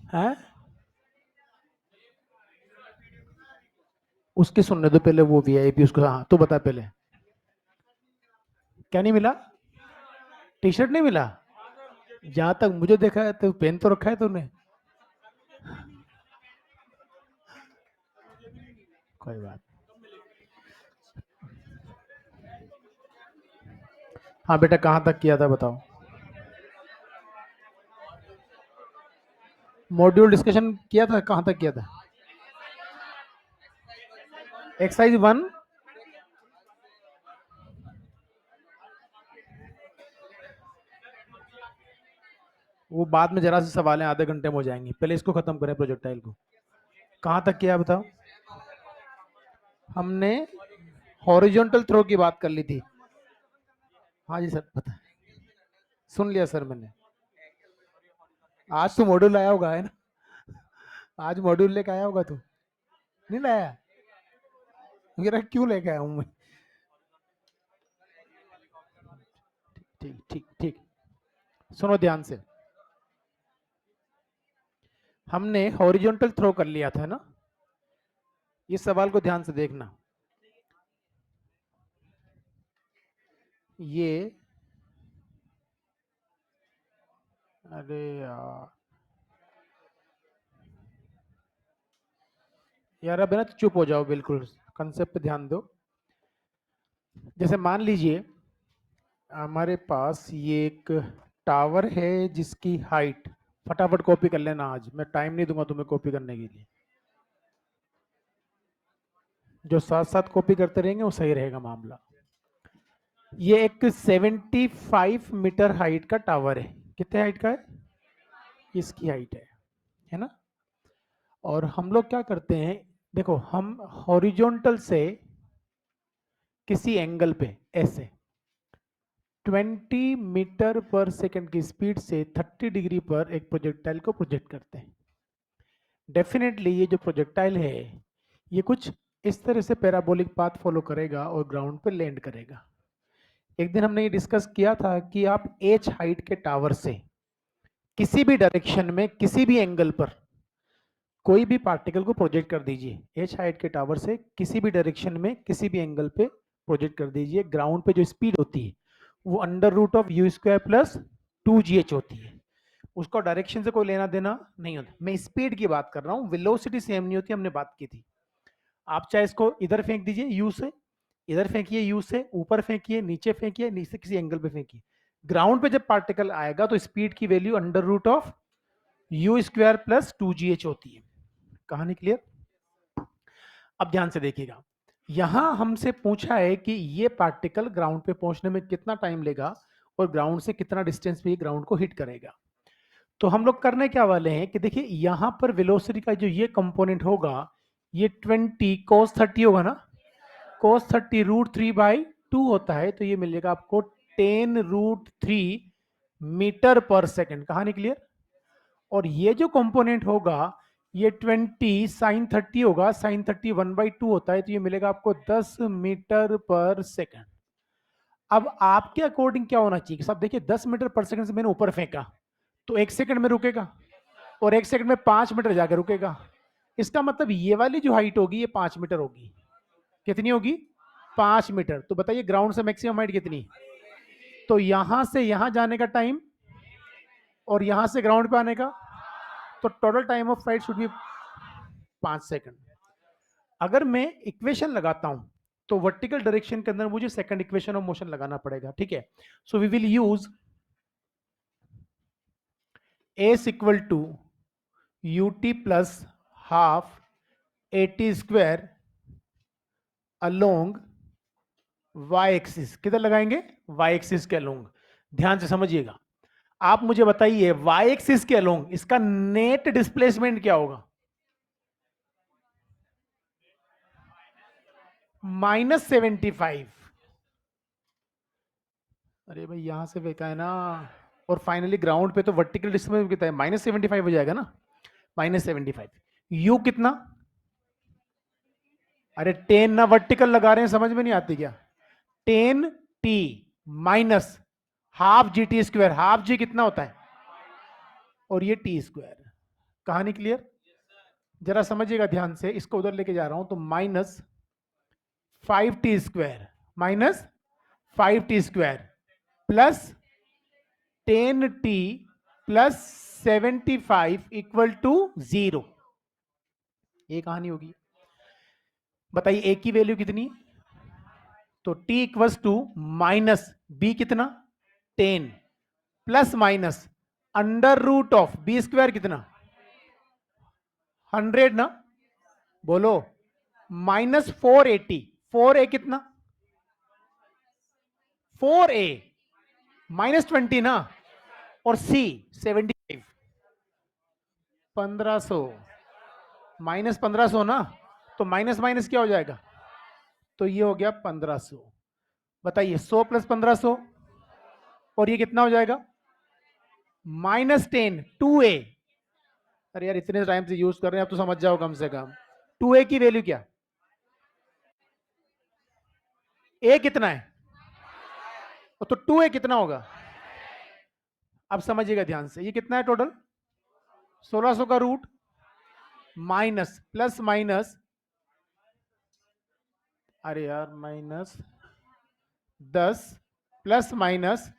है उसके सुनने दो पहले, वो वीआईपी उसको। हाँ तो बता पहले, क्या नहीं मिला? टी शर्ट नहीं मिला? जहां तक मुझे देखा है तो पेन तो रखा है तूने। कोई बात। हाँ बेटा, कहाँ तक किया था बताओ? मॉड्यूल डिस्कशन किया था, कहाँ तक किया था? एक्सरसाइज 1। वो बाद में जरा से सवाल है, आधे घंटे में हो जाएंगे, पहले इसको खत्म करें प्रोजेक्टाइल को। कहाँ तक किया बताओ? हमने हॉरिजॉन्टल थ्रो की बात कर ली थी। हाँ जी सर, पता है, सुन लिया सर मैंने। आज तो मॉड्यूल आया होगा, है ना? आज मॉड्यूल लेके आया होगा तू, नहीं लाया? मेरा क्यों लेके आया हूँ मैं? ठीक ठीक ठीक, सुनो ध्यान से। हमने हॉरिजॉन्टल थ्रो कर लिया था ना, इस सवाल को ध्यान से देखना। ये, अरे यार, यार अब है ना, चुप हो जाओ बिल्कुल, कंसेप्ट पे ध्यान दो। जैसे मान लीजिए हमारे पास ये एक टावर है जिसकी हाइट, फटाफट कॉपी कर लेना, आज मैं टाइम नहीं दूंगा तुम्हें कॉपी करने के लिए। जो साथ साथ कॉपी करते रहेंगे वो सही रहेगा मामला। ये एक 75 मीटर हाइट का टावर है। कितने हाइट का है? इसकी हाइट है ना? और हम लोग क्या करते हैं, देखो हम हॉरिजॉन्टल से किसी एंगल पे ऐसे 20 मीटर पर सेकंड की स्पीड से 30 डिग्री पर एक प्रोजेक्टाइल को प्रोजेक्ट करते हैं। डेफिनेटली ये जो प्रोजेक्टाइल है, ये कुछ इस तरह से पैराबोलिक पाथ फॉलो करेगा और ग्राउंड पे लैंड करेगा। एक दिन हमने ये डिस्कस किया था कि आप एच हाइट के टावर से किसी भी डायरेक्शन में किसी भी एंगल पर कोई भी पार्टिकल को प्रोजेक्ट कर दीजिए। एच हाइट के टावर से किसी भी डायरेक्शन में किसी भी एंगल पे प्रोजेक्ट कर दीजिए। ग्राउंड पे जो स्पीड होती है वो under root of U square plus 2gh होती है। उसका डायरेक्शन से कोई लेना देना नहीं होता। मैं स्पीड की बात कर रहा हूँ, वेलोसिटी सेम नहीं होती, हमने बात की थी। आप चाहे इसको इधर फेंक दीजिए यू से, इधर फेंकिए यू से, ऊपर फेंकिए, नीचे फेंकिए, नीचे किसी एंगल पे फेंकिए, ग्राउंड पे जब पार्टिकल आएगा तो स्पीड की value under root of U square plus 2gh होती है। कहानी क्लियर? अब ध्यान से देखिएगा, यहां हमसे पूछा है कि ये पार्टिकल ग्राउंड पे पहुंचने में कितना टाइम लेगा और ग्राउंड से कितना डिस्टेंस पे ग्राउंड को हिट करेगा। तो हम लोग करने क्या वाले हैं कि देखिए यहां पर वेलोसिटी का जो ये कंपोनेंट होगा, ये 20 cos 30 होगा ना, cos 30 √3/2 होता है, तो ये मिलेगा आपको 10√3 मीटर पर सेकेंड। कहानी क्लियर? और ये जो कंपोनेंट होगा, ये 20 साइन 30 होगा, साइन 30 1/2 होता है, तो ये मिलेगा आपको 10 मीटर पर सेकेंड। अब आपके अकॉर्डिंग क्या होना चाहिए साहब? देखिए 10 मीटर पर सेकंड से मैंने ऊपर फेंका तो 1 सेकंड में रुकेगा, और 1 सेकंड में 5 मीटर जाकर रुकेगा। इसका मतलब ये वाली जो हाइट होगी ये 5 मीटर होगी। कितनी होगी? 5 मीटर। तो बताइए ग्राउंड से मैक्सिमम हाइट कितनी? तो यहां से यहां जाने का टाइम और यहां से ग्राउंड पे आने का, तो total time of flight should be 5 second. अगर मैं इक्वेशन लगाता हूं तो वर्टिकल डायरेक्शन के अंदर मुझे सेकंड इक्वेशन ऑफ मोशन लगाना पड़ेगा, ठीक है? So we will use S equal to ut plus half at square along Y axis. किधर लगाएंगे? वाई एक्सिस के अलोंग। ध्यान से समझिएगा, आप मुझे बताइए वाई एक्सिस के अलोंग इसका नेट डिस्प्लेसमेंट क्या होगा? -75। अरे भाई यहां से फेंका है ना, और फाइनली ग्राउंड पे तो वर्टिकल डिस्प्लेसमेंट कितना है? -75 हो जाएगा ना। -75। यू कितना? अरे 10 ना, वर्टिकल लगा रहे हैं, समझ में नहीं आती क्या? 10t minus half G T square. Half G कितना होता है? और ये टी स्क्वायर। कहानी क्लियर? जरा समझिएगा ध्यान से, इसको उधर लेके जा रहा हूं तो -5t² -5t² plus 10t plus 75 equal to 0। ये कहानी होगी। बताइए ए की वैल्यू कितनी? तो t equals to minus B कितना 10 plus minus under root of b² कितना 100 ना, बोलो -480 4a कितना 4a -20 ना, और c 75 1500 -1500 ना, तो माइनस माइनस क्या हो जाएगा? तो ये हो गया 1500। बताइए 100 प्लस 1500 और ये कितना हो जाएगा -10 2a। अरे यार इतने टाइम से यूज कर रहे हैं, अब तो समझ जाओ कम से कम 2a की वैल्यू क्या, a कितना है तो 2a कितना होगा? अब समझिएगा ध्यान से, ये कितना है टोटल 1600 का रूट माइनस प्लस माइनस, अरे यार -10 प्लस माइनस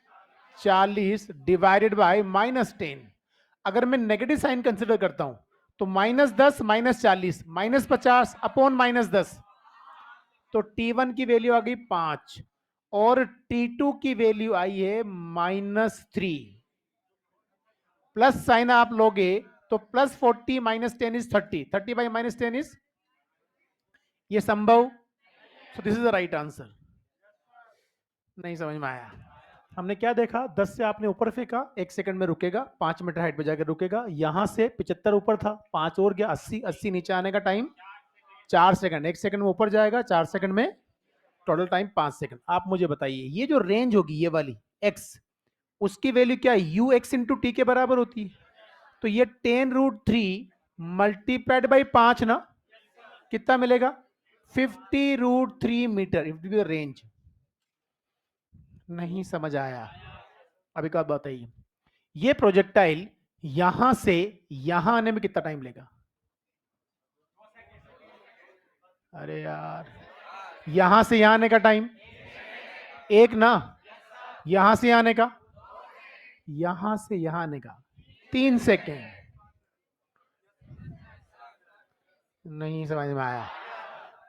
40 डिवाइडेड बाय -10। अगर मैं नेगेटिव साइन कंसिडर करता हूं तो -10 -40 -50 अपॉन -10, तो T1 की वैल्यू आ गई 5 और T2 की वैल्यू आई है -3। प्लस साइन आप लोगे तो +40 -10 इज 30, 30 बाई -10 इज, ये संभव? So this is the right answer. नहीं समझ में आया? हमने क्या देखा, 10 से आपने ऊपर फेंका 1 सेकंड में रुकेगा, 5 मीटर हाइट पे जाकर रुकेगा, यहां से 75 ऊपर था, 5 और गया 80, 80 नीचे आने का टाइम 4 सेकंड, 1 सेकंड में ऊपर जाएगा, 4 सेकंड में टोटल टाइम 5 सेकंड। आप मुझे बताइए ये जो रेंज होगी ये वाली x, उसकी वैल्यू क्या है u x इंटू टी के बराबर होती है। तो ये 10√3 मल्टीप्लाइड बाई 5 ना, कितना मिलेगा 50√3 मीटर इफ द रेंज। नहीं समझ आया? अभी का बताइए, ये प्रोजेक्टाइल यहां से यहां आने में कितना टाइम लेगा? अरे यार यहां से यहां आने का टाइम 1 ना, यहां से यहां आने का, यहां से यहां आने का 3 सेकेंड। नहीं समझ में आया?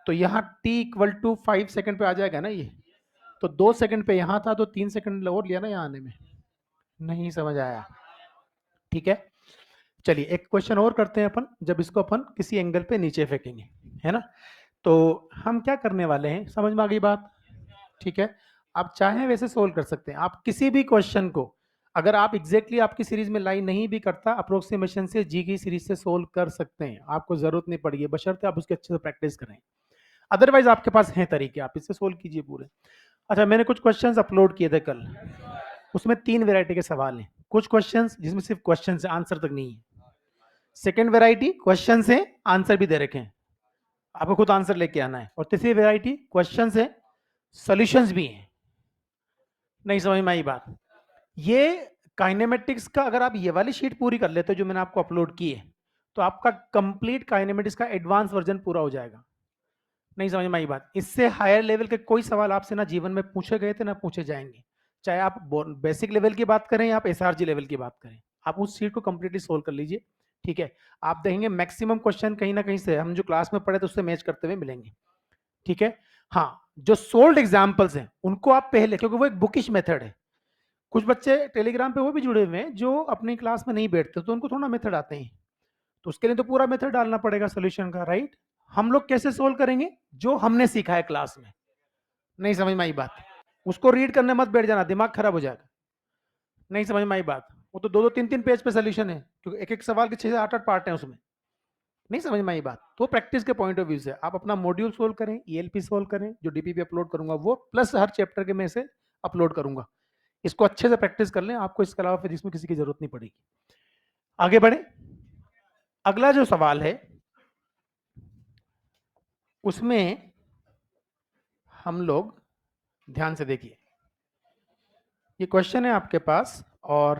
तो यहां t इक्वल टू 5 सेकेंड पे आ जाएगा ना ये, तो 2 सेकेंड पे यहां था तो 3 सेकेंड और लिया ना यहां आने में। नहीं समझ आया? ठीक है, चलिए एक क्वेश्चन और करते हैं अपन, जब इसको अपन किसी एंगल पे नीचे फेंकेंगे, है ना। तो हम क्या करने वाले हैं, समझ में आ गई बात? ठीक है, आप चाहें वैसे सोल्व कर सकते हैं। आप किसी भी क्वेश्चन को अगर आप एग्जैक्टली आपकी सीरीज में लाइन नहीं भी करता, अप्रोक्सीमेशन से जी की सीरीज से सोल्व कर सकते हैं, आपको जरूरत नहीं पड़ेगी, बशर्ते आप उसके अच्छे से प्रैक्टिस करें। अदरवाइज आपके पास हैं तरीके, आप इससे सोल्व कीजिए पूरे। अच्छा, मैंने कुछ क्वेश्चंस अपलोड किए थे कल, उसमें 3 वैरायटी के सवाल हैं। कुछ क्वेश्चंस जिसमें सिर्फ क्वेश्चन से आंसर तक नहीं है, सेकेंड वैरायटी क्वेश्चन से आंसर भी दे रखे हैं, आपको खुद आंसर लेके आना है, और तीसरी वैरायटी क्वेश्चन से सॉल्यूशंस भी हैं। नहीं समझ में आई बात? ये काइनेमेटिक्स का अगर आप ये वाली शीट पूरी कर लेते हो जो मैंने आपको अपलोड की है, तो आपका कंप्लीट काइनेमेटिक्स का एडवांस वर्जन पूरा हो जाएगा। नहीं समझ में आई बात? इससे हायर लेवल के कोई सवाल आपसे ना जीवन में पूछे गए थे ना पूछे जाएंगे, चाहे आप बेसिक लेवल की बात करें या आप एसआरजी लेवल की बात करें, आप उस शीट को कंप्लीटली सोल्व कर लीजिए। ठीक है, आप देखेंगे मैक्सिमम क्वेश्चन कहीं ना कहीं से हम जो क्लास में पढ़े तो उससे मैच करते हुए मिलेंगे। ठीक है, हाँ, जो सोल्ड एग्जाम्पल्स हैं उनको आप पहले, क्योंकि वो एक बुकिश मेथड है, कुछ बच्चे टेलीग्राम पे वो भी जुड़े हुए हैं जो अपनी क्लास में नहीं बैठते, तो उनको थोड़ा मेथड आते हैं, तो उसके लिए तो पूरा मेथड डालना पड़ेगा सोल्यूशन का, राइट। हम लोग कैसे सोल्व करेंगे, जो हमने सीखा है क्लास में। नहीं समझ में आई बात? उसको रीड करने मत बैठ जाना, दिमाग खराब हो जाएगा। नहीं समझ में आई बात? वो तो 2-2 3-3 पेज पे सोल्यूशन है, क्योंकि एक एक सवाल के 6 से 8-8 पार्ट हैं उसमें। नहीं समझ में आई बात? तो प्रैक्टिस के पॉइंट ऑफ व्यू से आप अपना मॉड्यूल सोल्व करें, ईएलपी सोल्व करें, जो डीपीपी अपलोड करूंगा वो, प्लस हर चैप्टर के में से अपलोड करूंगा, इसको अच्छे से प्रैक्टिस कर लें, आपको इसके अलावा फिर इसमें किसी की जरूरत नहीं पड़ेगी। आगे बढ़े, अगला जो सवाल है उसमें हम लोग ध्यान से देखिए, ये क्वेश्चन है आपके पास, और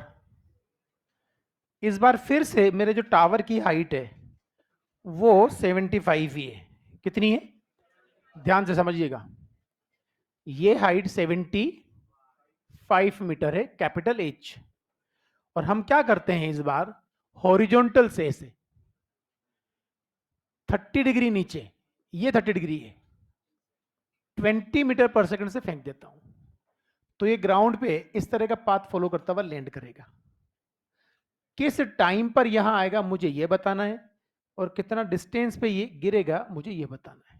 इस बार फिर से मेरे जो टावर की हाइट है वो 75 ही है। कितनी है? ध्यान से समझिएगा, ये हाइट 75 मीटर है, कैपिटल एच। और हम क्या करते हैं इस बार, हॉरिजॉन्टल से 30 डिग्री नीचे, ये 30 डिग्री है, 20 मीटर पर सेकंड से फेंक देता हूं, तो ये ग्राउंड पे इस तरह का पाथ फॉलो करता हुआ लैंड करेगा। किस टाइम पर यहां आएगा मुझे ये बताना है, और कितना डिस्टेंस पे ये गिरेगा मुझे ये बताना है।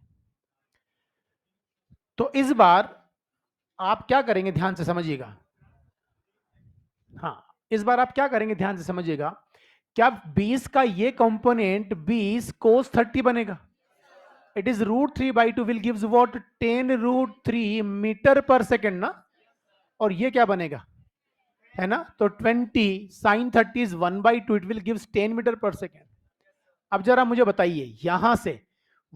तो इस बार आप क्या करेंगे, ध्यान से समझिएगा। हाँ, इस बार आप क्या करेंगे, ध्यान से समझिएगा। क्या 20 का ये कंपोनेंट 20 cos 30 बनेगा? It is √3/2 will gives what, 10√3 metre पर सेकंड ना। और ये क्या बनेगा, है ना, तो 20 sin 30 is 1/2, it will gives 10 metre पर सेकंड। अब जरा मुझे बताइए, यहां से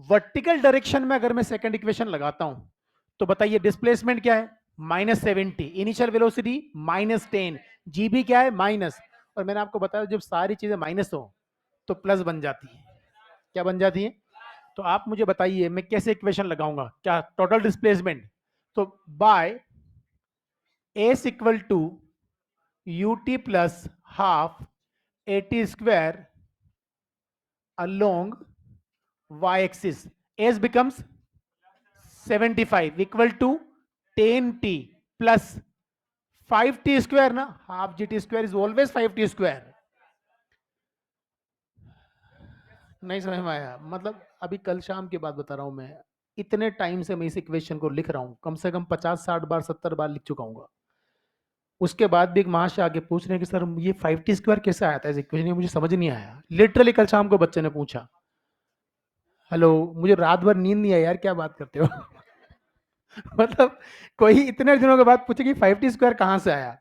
वर्टिकल डायरेक्शन में अगर मैं सेकंड इक्वेशन लगाता हूं तो बताइए डिस्प्लेसमेंट क्या है, -70, इनिशियल वेलोसिटी -10, जीबी क्या है माइनस। और मैंने आपको बताया जब सारी चीजें माइनस हो तो प्लस बन जाती है। क्या बन जाती है? तो आप मुझे बताइए मैं कैसे इक्वेशन लगाऊंगा, क्या टोटल डिस्प्लेसमेंट, तो by S equal to ut plus half AT² along y axis, s becomes 75 equal to 10t plus 5t square ना, half gt square is always 5t square। नहीं समझ में आया? मतलब अभी कल शाम की बात बता रहा हूं मैं, इतने टाइम से मैं इस इक्वेशन को लिख रहा हूं, कम से कम 50-60 बार 70 बार लिख चुका हूँ। उसके बाद भी एक महाशय आगे पूछ रहे हैं कि सर ये 5t² कैसे आया था इस इक्वेशन में, मुझे समझ नहीं आया। लिटरली कल शाम को बच्चे ने पूछा। हेलो, मुझे रात भर नींद नहीं आई यार, क्या बात करते हो मतलब कोई इतने दिनों के बाद पूछे कि 5t² कहां से आया,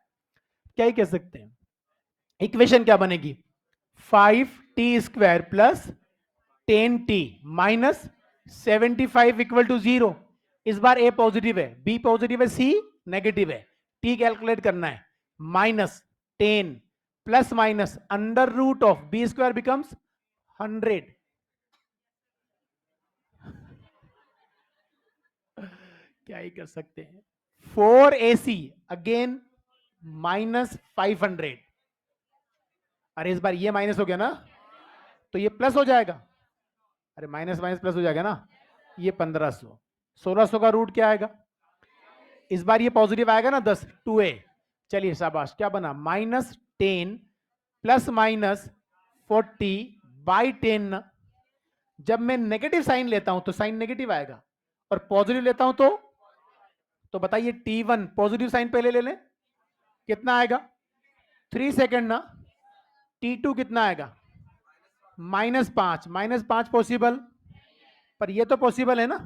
क्या ही कह सकते हैं। इक्वेशन क्या बनेगी, 5t² plus 10t minus 75 equal to 0। इस बार ए पॉजिटिव है, बी पॉजिटिव है, सी नेगेटिव है, टी कैलकुलेट करना है, -10 plus minus under root of b² becomes 100। क्या ही कर सकते हैं। 4ac again -500। अरे इस बार ये माइनस हो गया ना, तो ये प्लस हो जाएगा। अरे माइनस माइनस प्लस हो जाएगा ना, ये 1500, 1600 का रूट क्या आएगा, इस बार ये पॉजिटिव आएगा ना 10, 2a। चलिए शाबाश, क्या बना, -10 प्लस माइनस 40/10। जब मैं नेगेटिव साइन लेता हूं तो साइन नेगेटिव आएगा, और पॉजिटिव लेता हूं तो बताइए t1 पॉजिटिव साइन पहले ले लें, कितना आएगा, 3 सेकेंड ना। t2 कितना आएगा, -5, -5 पॉसिबल, पर ये तो पॉसिबल है ना,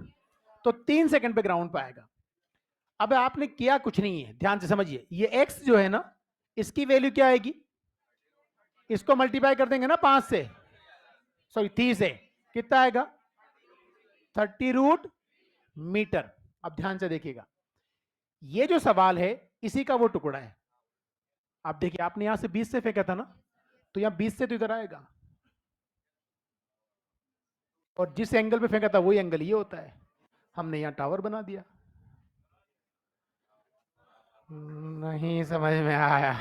तो 3 सेकंड पे ग्राउंड पे आएगा। अब आपने किया कुछ नहीं है, ध्यान से समझिए, ये x जो है ना, इसकी वैल्यू क्या आएगी, इसको मल्टीप्लाई कर देंगे ना 5 से, सॉरी 3 से, कितना आएगा, 30√मीटर। अब ध्यान से देखिएगा, ये जो सवाल है इसी का वो टुकड़ा है। आप देखिए, आपने यहां से 20 से फेंका था ना, तो यहां 20 से तो इधर आएगा, और जिस एंगल पे फेंका था वही एंगल ये होता है। हमने यहां टावर बना दिया। नहीं समझ में आया,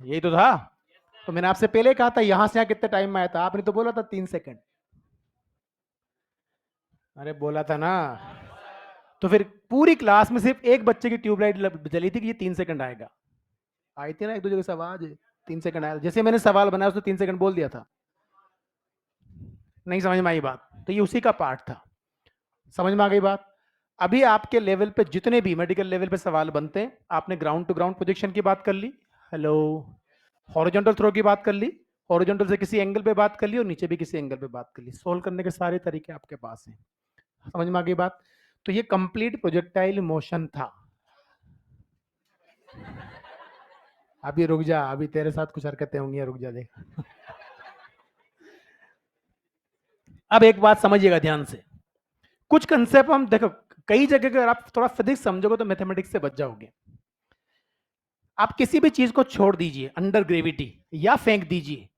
यही तो था। तो मैंने आपसे पहले कहा था यहां से यहां कितने टाइम में आया था, आपने तो बोला था 3 सेकंड। अरे बोला था ना। तो फिर पूरी क्लास में सिर्फ एक बच्चे की ट्यूबलाइट जली थी कि ये 3 सेकंड आएगा। आई थी ना एक दो जगह से आवाज, 3 सेकंड आया, जैसे मैंने सवाल बनाया उसने 3 सेकंड बोल दिया था। नहीं समझ में आई बात, तो ये उसी का पार्ट था। समझ में आ गई बात। अभी आपके लेवल पे जितने भी मेडिकल लेवल पे सवाल बनते हैं, आपने ग्राउंड टू ग्राउंड प्रोजेक्शन की बात कर ली, हेलो, हॉरिजॉन्टल थ्रो की बात कर ली, हॉरिजॉन्टल से किसी एंगल पे बात कर ली, और नीचे भी किसी एंगल पे बात कर ली, सोल्व करने के सारे तरीके आपके पास हैं। समझ में आ गई बात। तो ये कंप्लीट प्रोजेक्टाइल मोशन था। अभी रुक जा, अभी तेरे साथ कुछ हरकतें होंगी, रुक जा देख। अब एक बात समझिएगा ध्यान से, कुछ कंसेप्ट हम देखो, कई जगह अगर आप थोड़ा फिजिक्स समझोगे तो मैथमेटिक्स से बच जाओगे। आप किसी भी चीज को छोड़ दीजिए अंडर ग्रेविटी या फेंक दीजिए,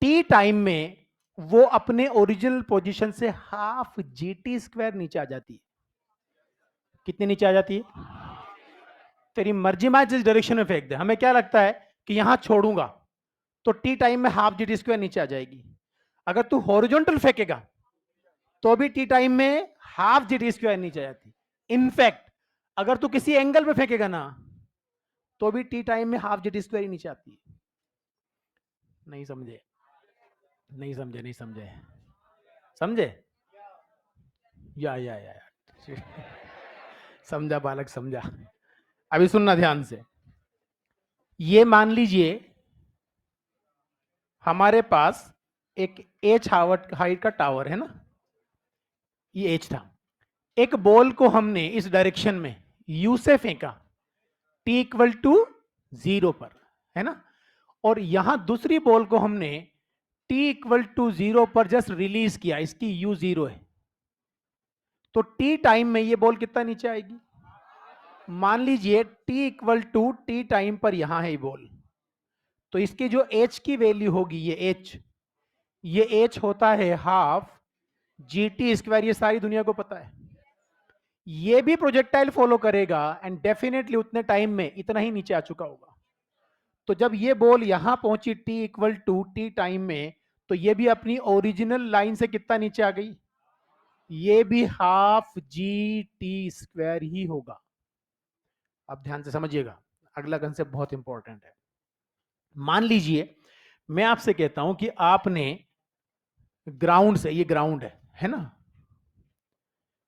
टी टाइम में वो अपने ओरिजिनल पोजीशन से हाफ जीटी स्क्वायर नीचे आ जाती है। कितनी नीचे आ जाती है? तेरी मर्जी में जिस डायरेक्शन में फेंक दे, हमें क्या लगता है कि यहां छोड़ूंगा तो टी टाइम में हाफ जीटी स्क्वायर नीचे आ जाएगी। अगर तू हॉरिजॉन्टल फेंकेगा तो भी टी टाइम में हाफ जीटी स्क्वायर नीचे आ जाती। इनफैक्ट अगर तू किसी एंगल पे फेंकेगा ना तो भी टी टाइम में हाफ जीटी स्क्वायर ही नीचे आती है। नहीं समझे? नहीं समझे? नहीं समझे? समझे? या समझा बालक, समझा। अभी सुनना ध्यान से। ये मान लीजिए हमारे पास एक एच हाइट का टावर है ना, ये एच था। एक बॉल को हमने इस डायरेक्शन में यू से फेंका, टी इक्वल टू 0 पर, है ना, और यहां दूसरी बॉल को हमने टी इक्वल टू 0 पर जस्ट रिलीज किया, इसकी यू 0 है, तो टी टाइम में ये बॉल कितना नीचे आएगी? मान लीजिए T equal to T time पर यहां है ये बॉल, तो इसकी जो एच की वैल्यू होगी, ये एच होता है हाफ जी टी स्क्वायर। ये सारी दुनिया को पता है। ये भी प्रोजेक्टाइल फॉलो करेगा एंड डेफिनेटली उतने टाइम में इतना ही नीचे आ चुका होगा। तो जब ये बॉल यहां पहुंची T equal to T time में, तो ये भी अपनी ओरिजिनल लाइन से कितना नीचे आ गई? ये भी हाफ जी टी स्क्वायर ही होगा। अब ध्यान से समझिएगा, अगला कंसेप्ट बहुत इंपॉर्टेंट है। मान लीजिए मैं आपसे कहता हूं कि आपने ग्राउंड से, ये ग्राउंड है ना,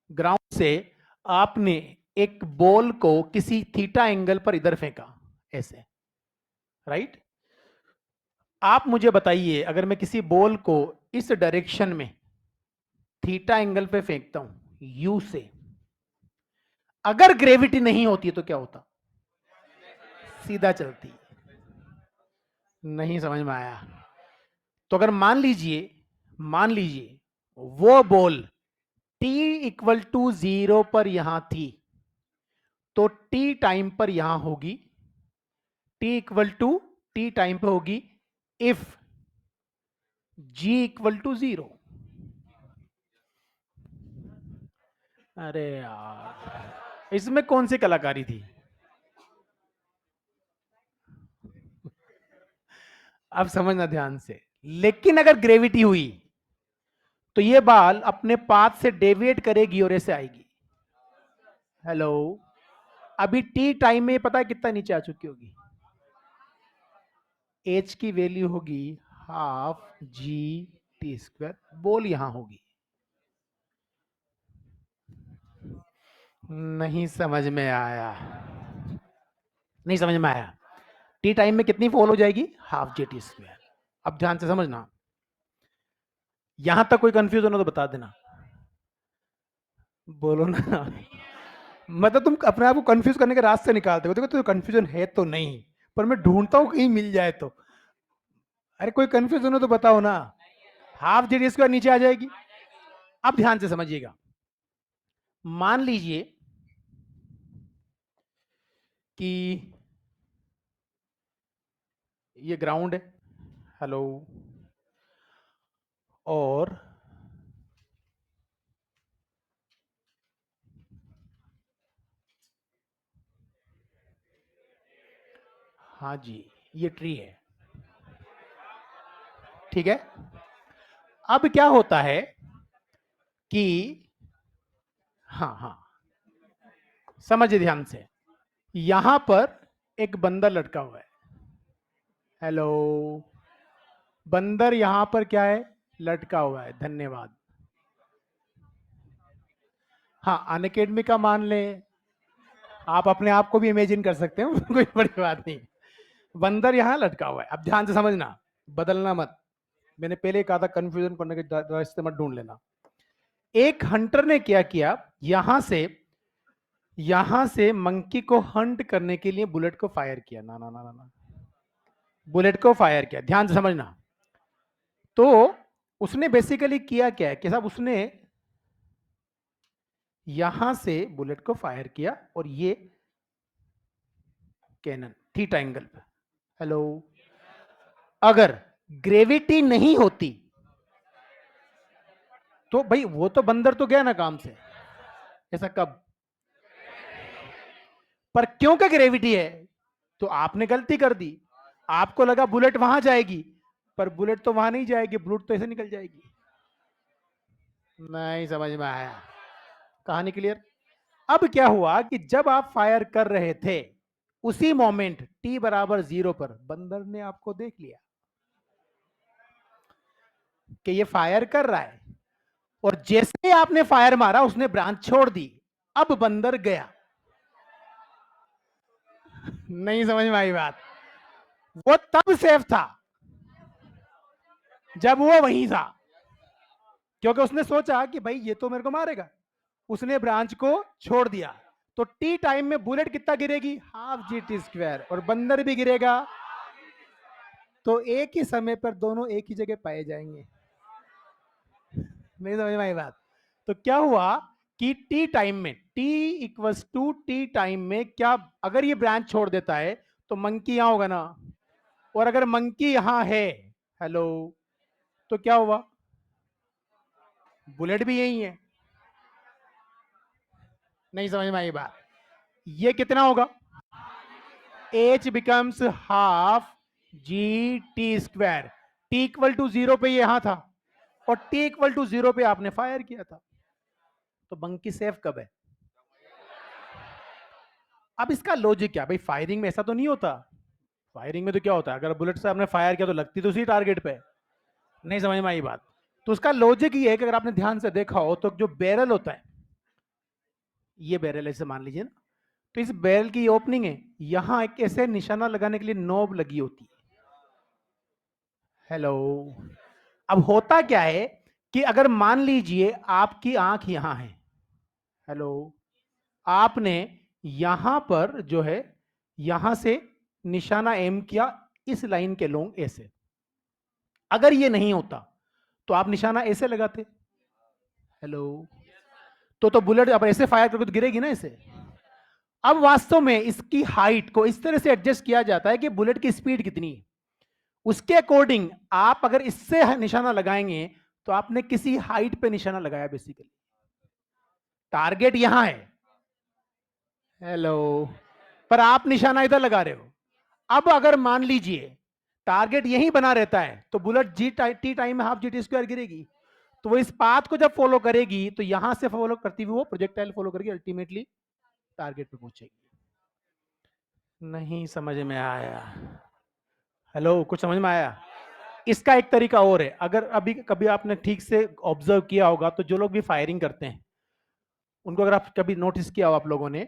ग्राउंड से आपने एक बॉल को किसी थीटा एंगल पर इधर फेंका, ऐसे, राइट? आप मुझे बताइए, अगर मैं किसी बॉल को इस डायरेक्शन में थीटा एंगल पे फेंकता हूं यू से, अगर ग्रेविटी नहीं होती तो क्या होता? सीधा चलती। नहीं समझ में आया? तो अगर मान लीजिए वो बॉल t इक्वल टू 0 पर यहां थी, तो t टाइम पर यहां होगी, t equal to t time पर होगी इफ g इक्वल टू 0। अरे यार, इसमें कौन सी कलाकारी थी? अब समझना ध्यान से। लेकिन अगर ग्रेविटी हुई तो ये बाल अपने पाथ से डेविएट करेगी और ऐसे आएगी। हेलो, अभी टी टाइम में पता है कितना नीचे आ चुकी होगी? एच की वैल्यू होगी हाफ जी टी स्क्वायर, बोल यहां होगी। नहीं समझ में आया? नहीं समझ में आया? टी टाइम में कितनी फॉल हो जाएगी? Half G T square. अब ध्यान से समझना, यहां तक कोई कंफ्यूजन हो तो बता देना। बोलो ना। मतलब तुम अपने आप को कंफ्यूज करने के रास्ते निकालते हो। देखो तो कंफ्यूजन है तो नहीं, पर मैं ढूंढता हूं कहीं मिल जाए तो। अरे कोई कंफ्यूजन हो तो बताओ ना। हाफ जी टी स्क्वायर नीचे आ जाएगी। अब ध्यान से समझिएगा, मान लीजिए कि ये ग्राउंड है, हेलो, और हाँ जी ये ट्री है, ठीक है। अब क्या होता है कि, हाँ हाँ, समझिए ध्यान से, यहां पर एक बंदर लटका हुआ है, हेलो, बंदर यहां पर क्या है? लटका हुआ है, धन्यवाद। हाँ, अनअकैडमी का मान लें, आप अपने आप को भी इमेजिन कर सकते हैं। कोई बड़ी बात नहीं। बंदर यहां लटका हुआ है। अब ध्यान से समझना, बदलना मत। मैंने पहले कहा था कंफ्यूजन करने के रास्ते मत ढूंढ लेना। एक हंटर ने क्या किया, यहां से मंकी को हंट करने के लिए बुलेट को फायर किया, ना ना ना ना ना, बुलेट को फायर किया, ध्यान से समझना। तो उसने बेसिकली किया क्या है कि साहब, उसने यहां से बुलेट को फायर किया और ये कैनन, थीटा एंगल पे। हेलो, अगर ग्रेविटी नहीं होती तो भाई वो तो बंदर तो गया ना काम से। ऐसा कब? पर क्योंकि ग्रेविटी है तो आपने गलती कर दी। आपको लगा बुलेट वहां जाएगी, पर बुलेट तो वहां नहीं जाएगी, बुलेट तो ऐसे निकल जाएगी। नहीं समझ में आया? कहानी क्लियर? अब क्या हुआ कि जब आप फायर कर रहे थे उसी मोमेंट t बराबर 0 पर बंदर ने आपको देख लिया कि ये फायर कर रहा है, और जैसे ही आपने फायर मारा उसने ब्रांच छोड़ दी। अब बंदर गया। नहीं समझ में आई बात? वो तब सेफ था जब वो वहीं था, क्योंकि उसने सोचा कि भाई ये तो मेरे को मारेगा, उसने ब्रांच को छोड़ दिया। तो टी टाइम में बुलेट कितना गिरेगी? हाफ जी टी स्क्वायर, और बंदर भी गिरेगा। तो एक ही समय पर दोनों एक ही जगह पाए जाएंगे। नहीं समझ में आई बात? तो क्या हुआ कि टी टाइम में, T equals to T time में, क्या अगर ये ब्रांच छोड़ देता है तो मंकी यहां होगा ना, और अगर मंकी यहां है, हेलो, तो क्या हुआ? बुलेट भी यही है। नहीं समझ में आई बात? ये कितना होगा? h becomes half G T square. T equal to 0 पे यहां था, और टी इक्वल टू 0 पे आपने फायर किया था। तो मंकी सेफ कब है? अब इसका लॉजिक क्या भाई? फायरिंग में ऐसा तो नहीं होता। फायरिंग में तो क्या होता है, अगर बुलेट से आपने फायर किया तो लगती तो उसी टारगेट पे। नहीं समझ में आई बात? तो उसका लॉजिक ये है कि अगर आपने ध्यान से देखा हो तो जो बैरल होता है, ये बैरल ऐसे मान लीजिए ना, तो इस बैरल की ओपनिंग है, यहां एक ऐसे निशाना लगाने के लिए नोब लगी होती है। हेलो, अब होता क्या है कि अगर मान लीजिए आपकी आंख यहां है, हेलो, आपने यहां पर जो है यहां से निशाना एम किया इस लाइन के लोंग ऐसे। अगर ये नहीं होता तो आप निशाना ऐसे लगाते, हेलो, तो बुलेट अब ऐसे फायर करोगे तो गिरेगी ना ऐसे। अब वास्तव में इसकी हाइट को इस तरह से एडजस्ट किया जाता है कि बुलेट की स्पीड कितनी है उसके अकॉर्डिंग आप अगर इससे निशाना लगाएंगे तो आपने किसी हाइट पे निशाना लगाया बेसिकली। टारगेट यहां है, हेलो, पर आप निशाना इधर लगा रहे हो। अब अगर मान लीजिए टारगेट यहीं बना रहता है तो बुलेट टी टाइम में हाफ जी टी स्क्वायर गिरेगी। तो वो इस पाथ को जब फॉलो करेगी तो यहां से फॉलो करती हुई वो प्रोजेक्टाइल फॉलो करके अल्टीमेटली टारगेट पे पहुंचेगी। नहीं समझ में आया? हेलो, कुछ समझ में आया? इसका एक तरीका और है, अगर अभी कभी आपने ठीक से ऑब्जर्व किया होगा तो जो लोग भी फायरिंग करते हैं उनको अगर आप कभी नोटिस किया हो आप लोगों ने,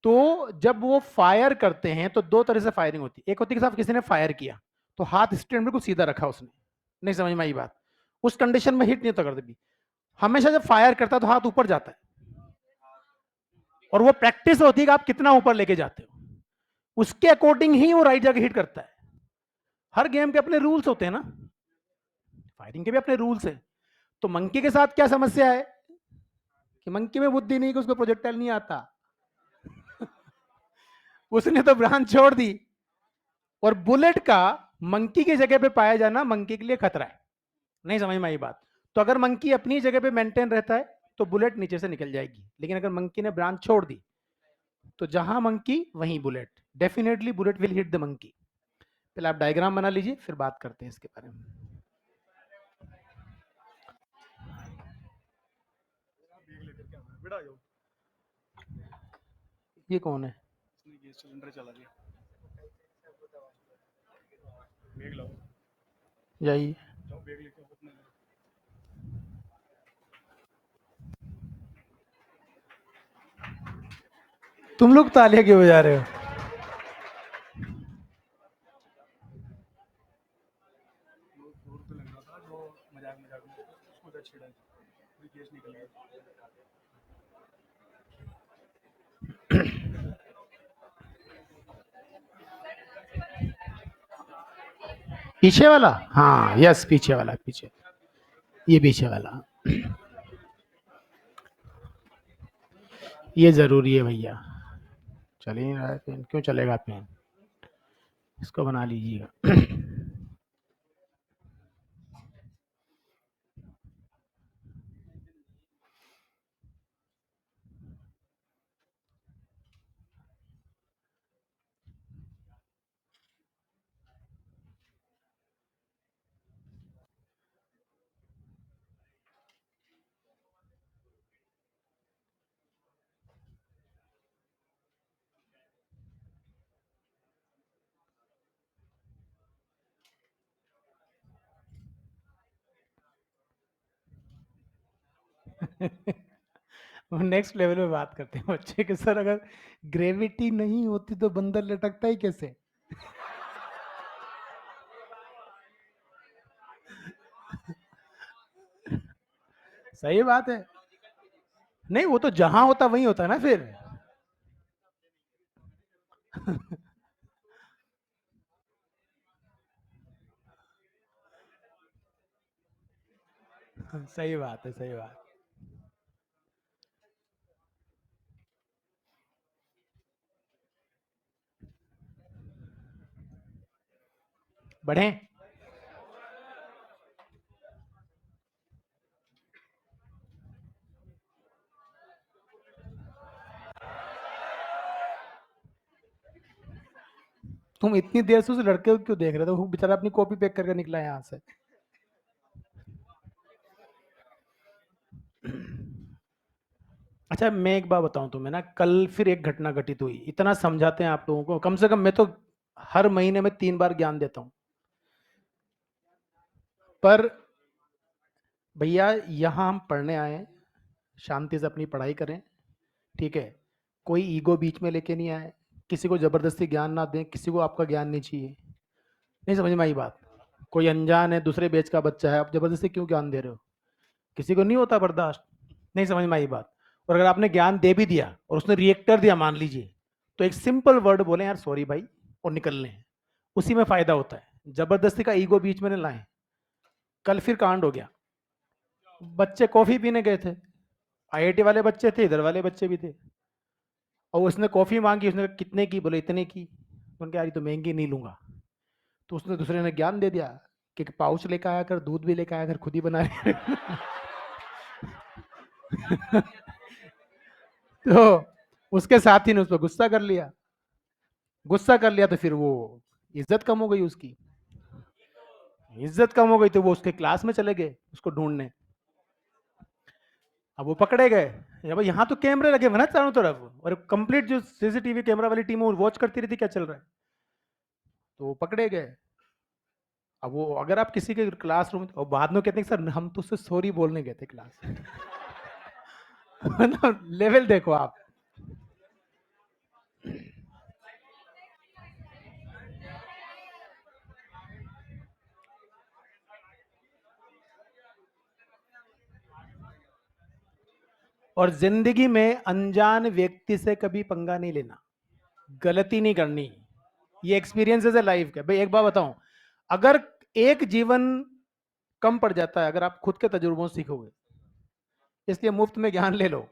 तो जब वो फायर करते हैं तो दो तरह से फायरिंग होती है। एक होती है कि साहब किसी ने फायर किया तो हाथ स्टैंड बिल्कुल सीधा रखा उसने, नहीं समझ में आई बात? उस कंडीशन में हिट नहीं होता करते भी। हमेशा जब फायर करता है तो हाथ ऊपर जाता है, और वो प्रैक्टिस होती है कि आप कितना ऊपर लेके जाते हो, उसके अकॉर्डिंग ही वो राइट जगह हिट करता है। हर गेम के अपने रूल्स होते हैं ना, फायरिंग के भी अपने रूल्स हैं। तो मंकी के साथ क्या समस्या है कि मंकी में बुद्धि नहीं कि उसको प्रोजेक्टाइल नहीं आता। उसने तो ब्रांच छोड़ दी, और बुलेट का मंकी की जगह पे पाया जाना मंकी के लिए खतरा है। नहीं समझ में आई बात? तो अगर मंकी अपनी जगह पे मेंटेन रहता है तो बुलेट नीचे से निकल जाएगी, लेकिन अगर मंकी ने ब्रांच छोड़ दी तो जहां मंकी वहीं bullet, definitely bullet will hit the monkey. पहले आप डायग्राम बना लीजिए फिर बात करते हैं इसके बारे में। ये कौन है? सिलेंडर चला गया, जाइए। तुम लोग तालियां क्यों बजा रहे हो? पीछे वाला, हाँ यस, पीछे वाला, पीछे, ये पीछे वाला, ये जरूरी है भैया। चल ही नहीं रहा है पेन, क्यों चलेगा पेन? इसको बना लीजिएगा। नेक्स्ट लेवल पे बात करते हैं बच्चे के, सर अगर ग्रेविटी नहीं होती तो बंदर लटकता ही कैसे? सही बात है। नहीं, वो तो जहां होता वहीं होता है ना फिर। सही बात है, सही बात। बढ़े। तुम इतनी देर से उस लड़के को क्यों देख रहे थे? वो बेचारा अपनी कॉपी पैक करके निकला है यहाँ से। अच्छा, मैं एक बात बताऊं तुम्हें ना, कल फिर एक घटना घटित हुई। इतना समझाते हैं आप लोगों को, कम से कम मैं तो हर महीने में 3 बार ज्ञान देता हूं। पर भैया, यहाँ हम पढ़ने आए हैं, शांति से अपनी पढ़ाई करें, ठीक है? कोई ईगो बीच में लेके नहीं आए, किसी को जबरदस्ती ज्ञान ना दें, किसी को आपका ज्ञान नहीं चाहिए। नहीं समझ में आई बात? कोई अनजान है, दूसरे बेच का बच्चा है, आप जबरदस्ती क्यों ज्ञान दे रहे हो? किसी को नहीं होता बर्दाश्त। नहीं समझ में आई बात? और अगर आपने ज्ञान दे भी दिया और उसने रिएक्टर दिया मान लीजिए, तो एक सिंपल वर्ड बोले यार सॉरी भाई, और निकल लें, उसी में फायदा होता है। जबरदस्ती का ईगो बीच में नहीं लाएं। कल फिर कांड हो गया, बच्चे कॉफी पीने गए थे, आईआईटी वाले बच्चे थे, इधर वाले बच्चे भी थे, और उसने कॉफी मांगी, उसने कहा कितने की? बोले इतने की। उनके यार ये तो महंगी, नहीं लूंगा। तो उसने दूसरे ने ज्ञान दे दिया कि पाउच लेकर आया कर, दूध भी लेकर आया कर, खुद ही बना रहे। तो उसके साथी ने उस पर गुस्सा कर लिया। गुस्सा कर लिया तो फिर वो इज्जत कम हो गई उसकी। इज्जत कम हो गई तो वो उसके क्लास में चले गए उसको ढूंढने। अब वो पकड़े गए। या भाई यहाँ तो कैमरे लगे हुए ना चारों तरफ, और कंप्लीट जो सीसीटीवी कैमरा वाली टीम वो वॉच करती रहती क्या चल रहा है। तो वो पकड़े गए। अब वो अगर आप किसी के क्लासरूम, और बाद में कहते हैं सर हम तो उससे सॉरी बोलने गए थे क्लास। मतलब लेवल देखो आप। और जिंदगी में अनजान व्यक्ति से कभी पंगा नहीं लेना, गलती नहीं करनी। ये एक्सपीरियंसेस है लाइफ के। भाई एक बात बताऊं, अगर एक जीवन कम पड़ जाता है अगर आप खुद के तजुर्बों से सीखोगे, इसलिए मुफ्त में ज्ञान ले लो।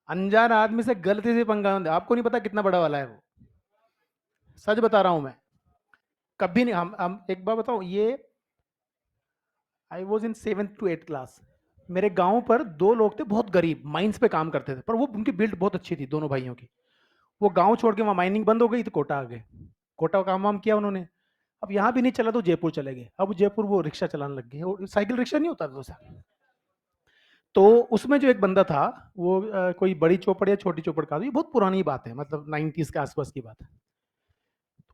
अनजान आदमी से गलती से पंगा, आपको नहीं पता कितना बड़ा वाला है वो। सच बता रहा हूं मैं। कभी नहीं। हम एक बार बताऊं, ये I was in 7th to 8th class. मेरे गांव पर 2 लोग थे बहुत गरीब, माइंस पे काम करते थे, पर वो उनकी बिल्ड बहुत अच्छी थी दोनों भाइयों की। वो गांव छोड़ के वहां माइनिंग बंद हो गई तो कोटा आ गए। कोटा का काम वाम किया उन्होंने। अब यहाँ भी नहीं चला तो जयपुर चले गए। अब जयपुर वो रिक्शा चलाने लग गए, और साइकिल रिक्शा नहीं होता वैसा। तो उसमें जो एक बंदा था, वो कोई बड़ी चौपड़ या छोटी चौपड़ का, ये बहुत पुरानी बात है, मतलब 90s के आसपास की बात है।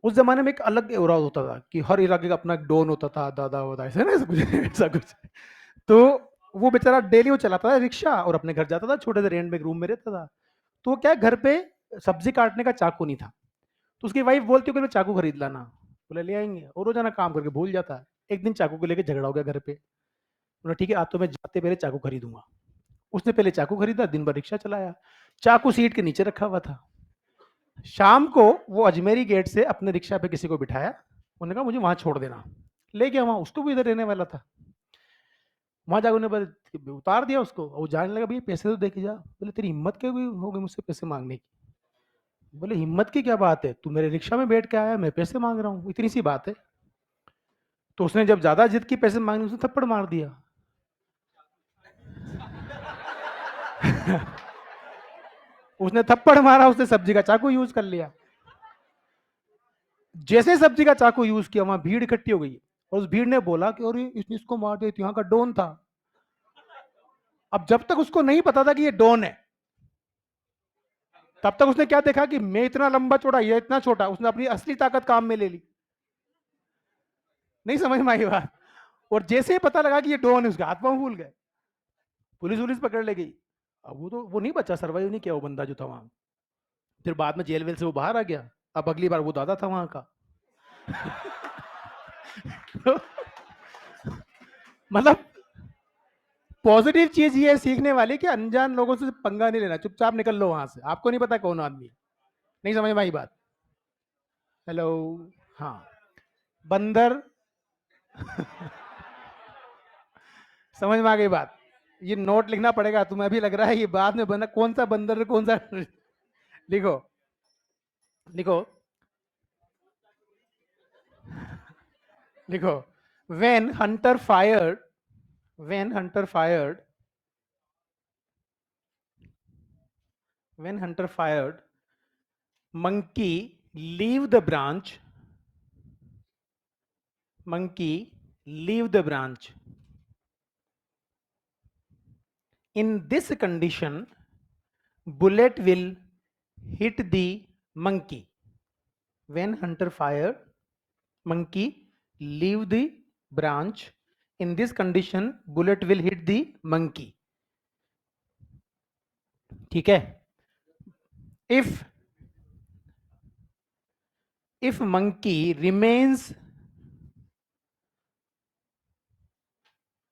उस जमाने में एक अलग एरा होता था कि हर इलाके का अपना एक डॉन होता था, दादा वादा ऐसे ना, ऐसा कुछ ऐसा कुछ। तो वो बेचारा डेली वो चलाता था रिक्शा और अपने घर जाता था, छोटे से रेंट में एक रूम में रहता था। तो वो क्या, घर पे सब्जी काटने का चाकू नहीं था। तो उसकी वाइफ बोलती है कि चाकू खरीद लाना। बोले ले आएंगे, और रोजाना काम करके भूल जाता है। एक दिन चाकू को लेकर झगड़ा हो गया घर पे। बोला ठीक है, आज तो मैं जाते पहले चाकू खरीदूंगा। उसने पहले चाकू खरीदा, दिन भर रिक्शा चलाया, चाकू सीट के नीचे रखा हुआ था। शाम को वो अजमेरी गेट से अपने रिक्शा पे किसी को बिठाया, उन्होंने कहा मुझे वहां छोड़ देना। ले गया वहां, उसको भी इधर रहने वाला था। वहां जाकर उन्होंने उतार दिया उसको, और वो जाने लगा भैया पैसे तो दे के जा। बोले तेरी हिम्मत क्या हुई हो गई मुझसे पैसे मांगने की? बोले हिम्मत की क्या बात है, तू मेरे रिक्शा में बैठ के आया, मैं पैसे मांग रहा हूँ, इतनी सी बात है। तो उसने जब ज्यादा जिद की पैसे मांगने, उसने थप्पड़ मार दिया। उसने थप्पड़ मारा, उसने सब्जी का चाकू यूज कर लिया। जैसे सब्जी का चाकू यूज किया, वहां भीड़ इकट्ठी हो गई, और उस भीड़ ने बोला कि अरे इसने इसको मार दिया, यहाँ का डॉन था। अब जब तक उसको नहीं पता था कि ये डॉन है, तब तक उसने क्या देखा कि मैं इतना लंबा चौड़ा, ये इतना छोटा, उसने अपनी असली ताकत काम में ले ली। नहीं समझ में आई बात। और जैसे ही पता लगा कि ये डॉन है, उसके हाथ पांव फूल गए, पुलिस वुलिस पकड़ ले गई। अब वो नहीं बचा, सर्वाइव नहीं किया वो बंदा जो था वहां। फिर बाद में जेल वेल से वो बाहर आ गया। अब अगली बार वो दादा था वहां का। मतलब पॉजिटिव चीज ये है सीखने वाली कि अनजान लोगों से पंगा नहीं लेना, चुपचाप निकल लो वहां से, आपको नहीं पता कौन आदमी। नहीं समझ में आई बात। हेलो। हाँ। बंदर। समझ में आ गई बात। ये नोट लिखना पड़ेगा, तुम्हें अभी लग रहा है ये बाद में बना, कौन सा बंदर कौन सा। लिखो। लिखो। लिखो। when hunter fired when hunter fired when hunter fired monkey leave the branch. Monkey leave the branch. In this condition, bullet will hit the monkey. When hunter fired, monkey leave the branch. In this condition, bullet will hit the monkey. ठीक है। If monkey remains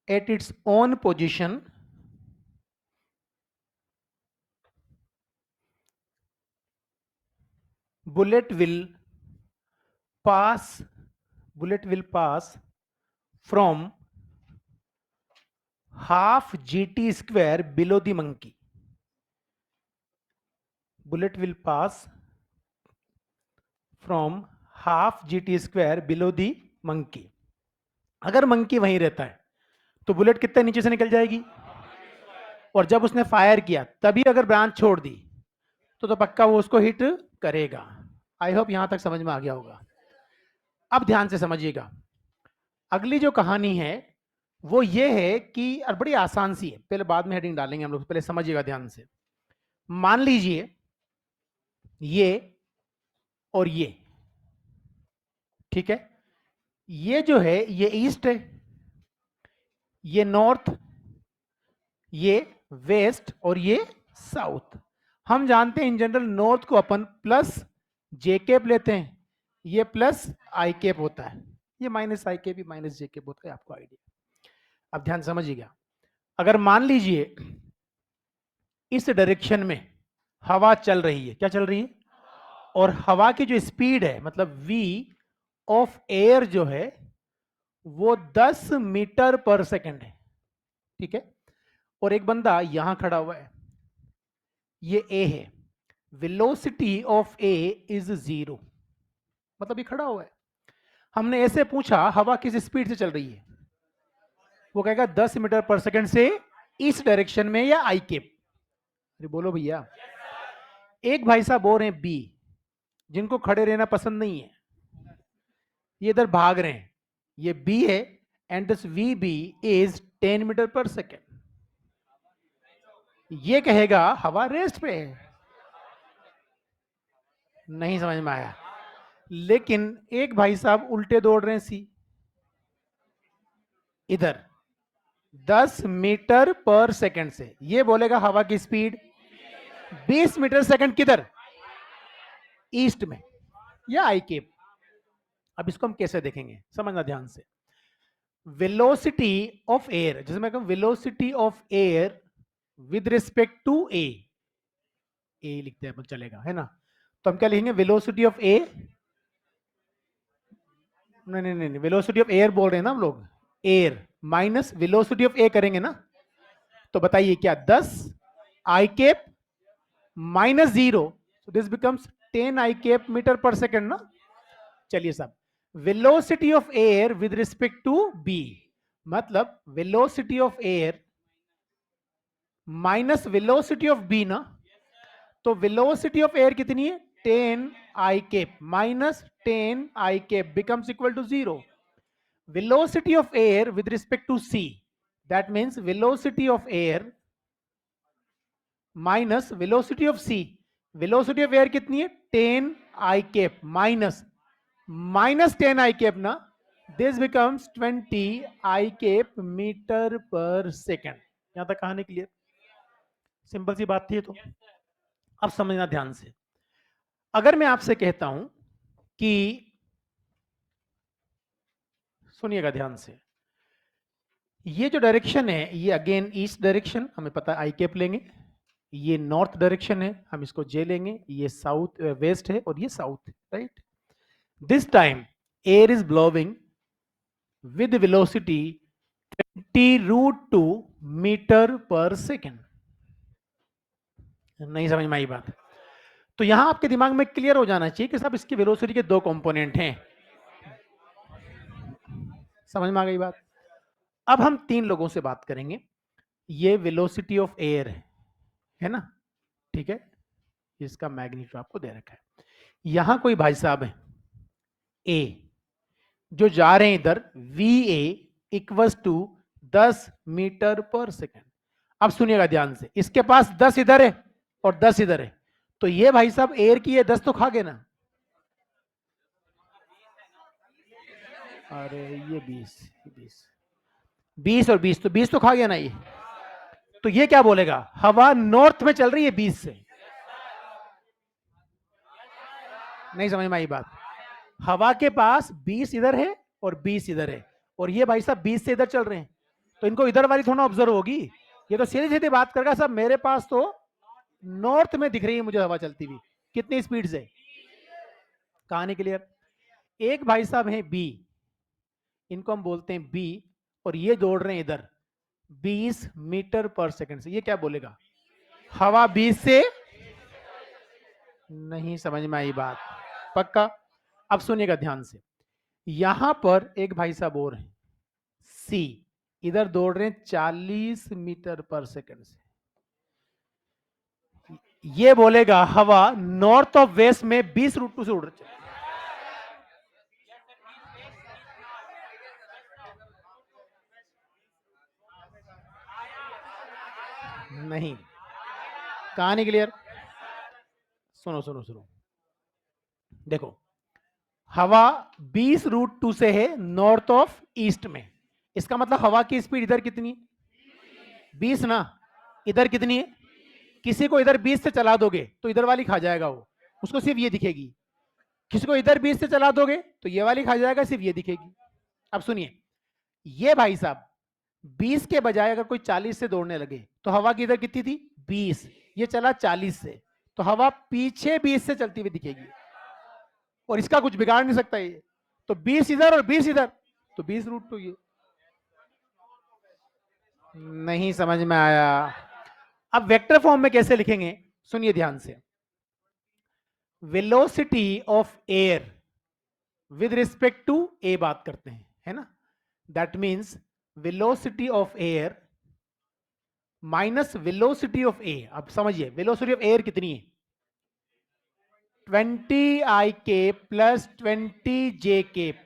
at its own position, bullet will pass from half gt square below the monkey. Bullet will pass from half gt square below the monkey. अगर monkey वहीं रहता है तो bullet कितने नीचे से निकल जाएगी, और जब उसने फायर किया तभी अगर ब्रांच छोड़ दी तो पक्का वो उसको हिट करेगा। आई होप यहां तक समझ में आ गया होगा। अब ध्यान से समझिएगा, अगली जो कहानी है वो ये है कि बड़ी आसान सी है, पहले बाद में हेडिंग डालेंगे हम लोग, पहले समझिएगा ध्यान से। मान लीजिए ये और ये, ठीक है, ये जो है ये ईस्ट है, ये नॉर्थ, ये वेस्ट और ये साउथ। हम जानते हैं इन जनरल नॉर्थ को अपन प्लस जे केप लेते हैं, ये प्लस आई केप होता है, ये माइनस आई केप, माइनस जे केप होता है, आपको आइडिया। अब ध्यान समझिएगा, अगर मान लीजिए इस डायरेक्शन में हवा चल रही है, क्या चल रही है, और हवा की जो स्पीड है मतलब v ऑफ एयर जो है वो 10 मीटर पर सेकंड है, ठीक है, और एक बंदा यहां खड़ा हुआ है, ये a है, वेलोसिटी ऑफ a इज 0, मतलब ये खड़ा हुआ है। हमने ऐसे पूछा हवा किस स्पीड से चल रही है, वो कहेगा 10 मीटर पर सेकंड से इस डायरेक्शन में या आई केप। अरे बोलो भैया। एक भाई साहब और हैं बी, जिनको खड़े रहना पसंद नहीं है, ये इधर भाग रहे हैं, ये बी है, and this V B is 10 metre पर सेकेंड। ये कहेगा हवा रेस्ट पे है। नहीं समझ में आया। लेकिन एक भाई साहब उल्टे दौड़ रहे हैं सी, इधर 10 मीटर पर सेकंड से, ये बोलेगा हवा की स्पीड 20 मीटर सेकंड किधर, ईस्ट में या आई केप। अब इसको हम कैसे देखेंगे, समझना ध्यान से। वेलोसिटी ऑफ एयर, जैसे मैं कहूं velocity of air with respect to A लिखते हैं चलेगा, है ना, तो हम क्या लिखेंगे, वेलोसिटी ऑफ ए, नहीं नहीं नहीं, वेलोसिटी ऑफ एयर बोल रहे हैं ना हम लोग, air minus velocity of A करेंगे ना, तो बताइए क्या, 10 I cap minus 0, so this becomes 10 I cap metre पर सेकेंड ना। चलिए साहब, velocity of air with respect to B, मतलब velocity of air minus velocity of B ना। तो वेलोसिटी ऑफ एयर कितनी है? 10 I cap minus 10 I cap becomes equal to 0. Velocity of air with respect to c, that means velocity of air minus velocity of c. Velocity of air कितनी है? 10 I cap minus 10 I cap ना, this becomes 20 I cap meter per second. यहां तक कहानी clear? Simple सी बात थी। तो अब समझना ध्यान से, अगर मैं आपसे कहता हूं कि, सुनिएगा ध्यान से, ये जो डायरेक्शन है ये अगेन ईस्ट डायरेक्शन, हमें पता है आई कैप लेंगे। ये नॉर्थ डायरेक्शन है, हम इसको जे लेंगे। ये साउथ वेस्ट है और ये साउथ है, right. This time air is blowing with velocity 20√2 metre पर सेकेंड। नहीं समझ में आई बात? तो यहां आपके दिमाग में क्लियर हो जाना चाहिए कि साहब इसकी वेलोसिटी के दो कंपोनेंट हैं। समझ में आ गई बात? अब हम तीन लोगों से बात करेंगे। ये वेलोसिटी ऑफ एयर है ना, ठीक है। इसका मैग्नीट्यूड आपको दे रखा है। यहां कोई भाई साहब है ए, जो जा रहे हैं इधर, V A equals to 10 metre पर सेकेंड। अब सुनिएगा ध्यान से, इसके पास 10 इधर है और 10 इधर है, तो ये भाई साहब एयर की ये 10 तो खा गए ना। अरे ये 20 और 20 तो 20 तो खा गया ना ये। तो ये क्या बोलेगा? हवा नॉर्थ में चल रही है 20 से। नहीं समझ में आई बात? हवा के पास 20 इधर है और 20 इधर है, और ये भाई साहब 20 से इधर चल रहे हैं, तो इनको इधर वाली थोड़ा ऑब्जर्व होगी। ये तो सीधे सीधे बात करेगा, साहब मेरे पास तो नॉर्थ में दिख रही है मुझे हवा चलती हुई, कितनी स्पीड से। कहानी क्लियर? एक भाई साहब है बी, इनको हम बोलते हैं बी, और ये दौड़ रहे हैं इधर 20 मीटर पर सेकंड से। ये क्या बोलेगा? हवा 20 से। नहीं समझ में आई बात? पक्का? अब सुनिएगा ध्यान से, यहां पर एक भाई साहब और है सी, इधर दौड़ रहे हैं 40 मीटर पर सेकंड से। ये बोलेगा हवा नॉर्थ ऑफ वेस्ट में 20√2 से उड़ रही है। नहीं, कहानी क्लियर? सुनो सुनो सुनो, देखो, हवा 20√2 से है नॉर्थ ऑफ ईस्ट में, इसका मतलब हवा की स्पीड इधर कितनी? 20 ना। इधर कितनी है? किसी को इधर 20 से चला दोगे तो इधर वाली खा जाएगा वो, उसको सिर्फ ये दिखेगी। किसी को इधर 20 से चला दोगे तो ये वाली खा जाएगा, सिर्फ ये दिखेगी। अब सुनिए, ये भाई साहब 20 के बजाय अगर कोई 40 से दौड़ने लगे तो हवा की इधर कितनी थी? 20, ये चला 40 से, तो हवा पीछे 20 से चलती हुई दिखेगी, और इसका कुछ बिगाड़ नहीं सकता ये। तो 20 इधर और 20 इधर, तो 20√2 ये। नहीं समझ में आया? अब वेक्टर फॉर्म में कैसे लिखेंगे, सुनिए ध्यान से। Velocity of air with respect to A बात करते हैं, है ना। That means velocity of air minus velocity of A. अब समझिए वेलोसिटी ऑफ एयर कितनी है? 20 I cap plus 20 J cap.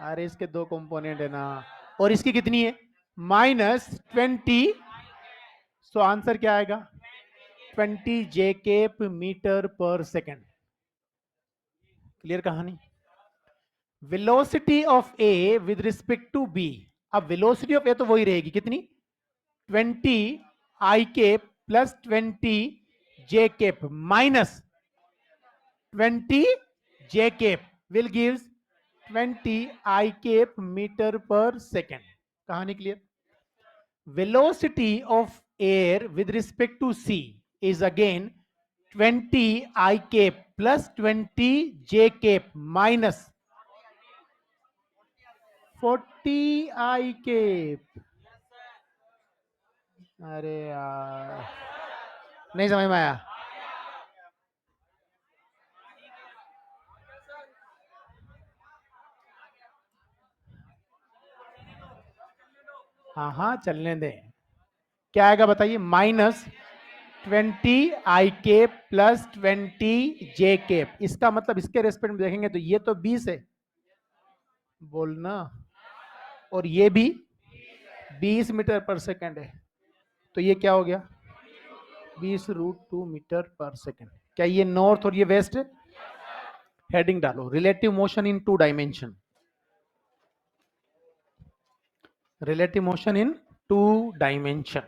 अरे इसके दो कंपोनेंट है ना, और इसकी कितनी है? -20। सो आंसर क्या आएगा? 20 जे केप मीटर पर सेकेंड। क्लियर कहानी? Velocity of A with respect to B. अब वेलोसिटी ऑफ ए तो वही रहेगी, कितनी? 20 I cap plus 20 J cap minus 20 J cap will gives 20 I cap metre पर सेकेंड। कहानी clear? Velocity of air with respect to C is again 20 I cap plus 20 J cap minus 40 I cap. अरे यार नहीं समझ में आया? हाँ हाँ चलने दें। क्या आएगा बताइए? -20 i प्लस 20 j। इसका मतलब इसके रेस्पेक्ट में देखेंगे तो ये तो 20 है, बोलना, और ये भी 20 मीटर पर सेकंड है, तो ये क्या हो गया? 20√2 मीटर पर सेकंड। क्या ये नॉर्थ और ये वेस्ट है? हेडिंग डालो, relative motion in 2 dimension. Relative motion in 2 dimension.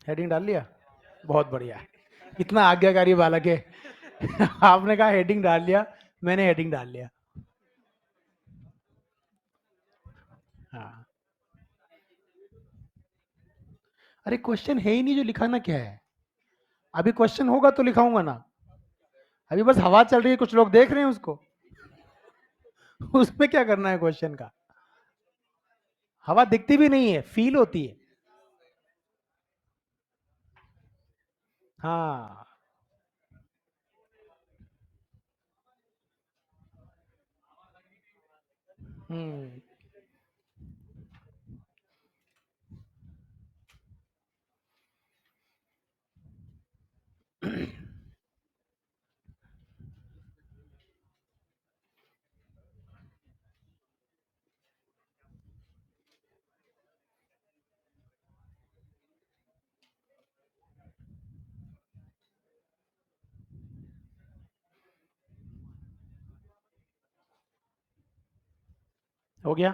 Heading डाल लिया? बहुत बढ़िया, इतना आज्ञाकारी बालक है। आपने कहा हेडिंग डाल लिया, मैंने हेडिंग डाल लिया। हाँ, अरे क्वेश्चन है ही नहीं, जो लिखाना क्या है? अभी क्वेश्चन होगा तो लिखाऊंगा ना, अभी बस हवा चल रही है, कुछ लोग देख रहे हैं उसको। उसमें क्या करना है क्वेश्चन का? हवा दिखती भी नहीं है, फील होती है। हाँ। हम्म। हो गया।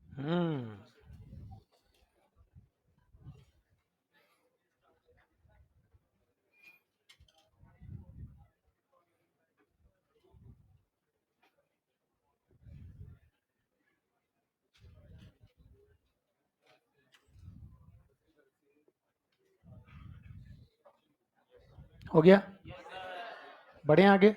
हम्म। हो गया। बढ़े आगे।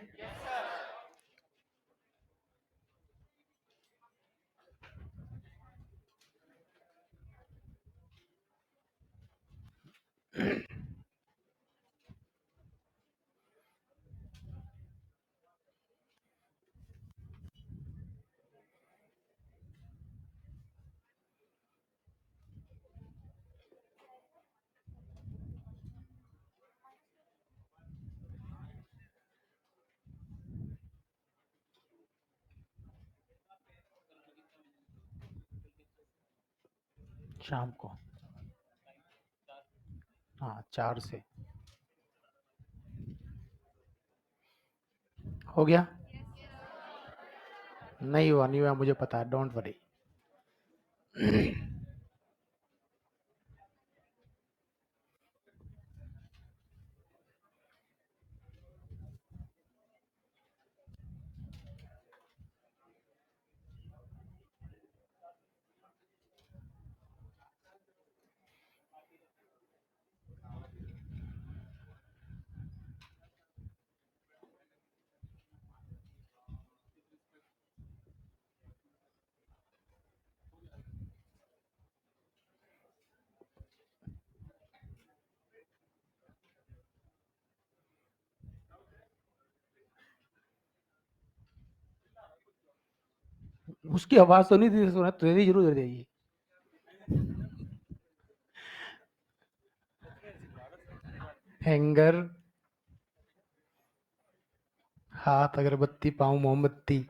शाम को। हाँ 4 से। हो गया। नहीं हुआ, नहीं हुआ, मुझे पता है, डोंट वरी। उसकी आवाज तो नहीं थी सुना, तो जरूर दे देगी। हैंगर, हाथ अगरबत्ती, पाँव मोमबत्ती।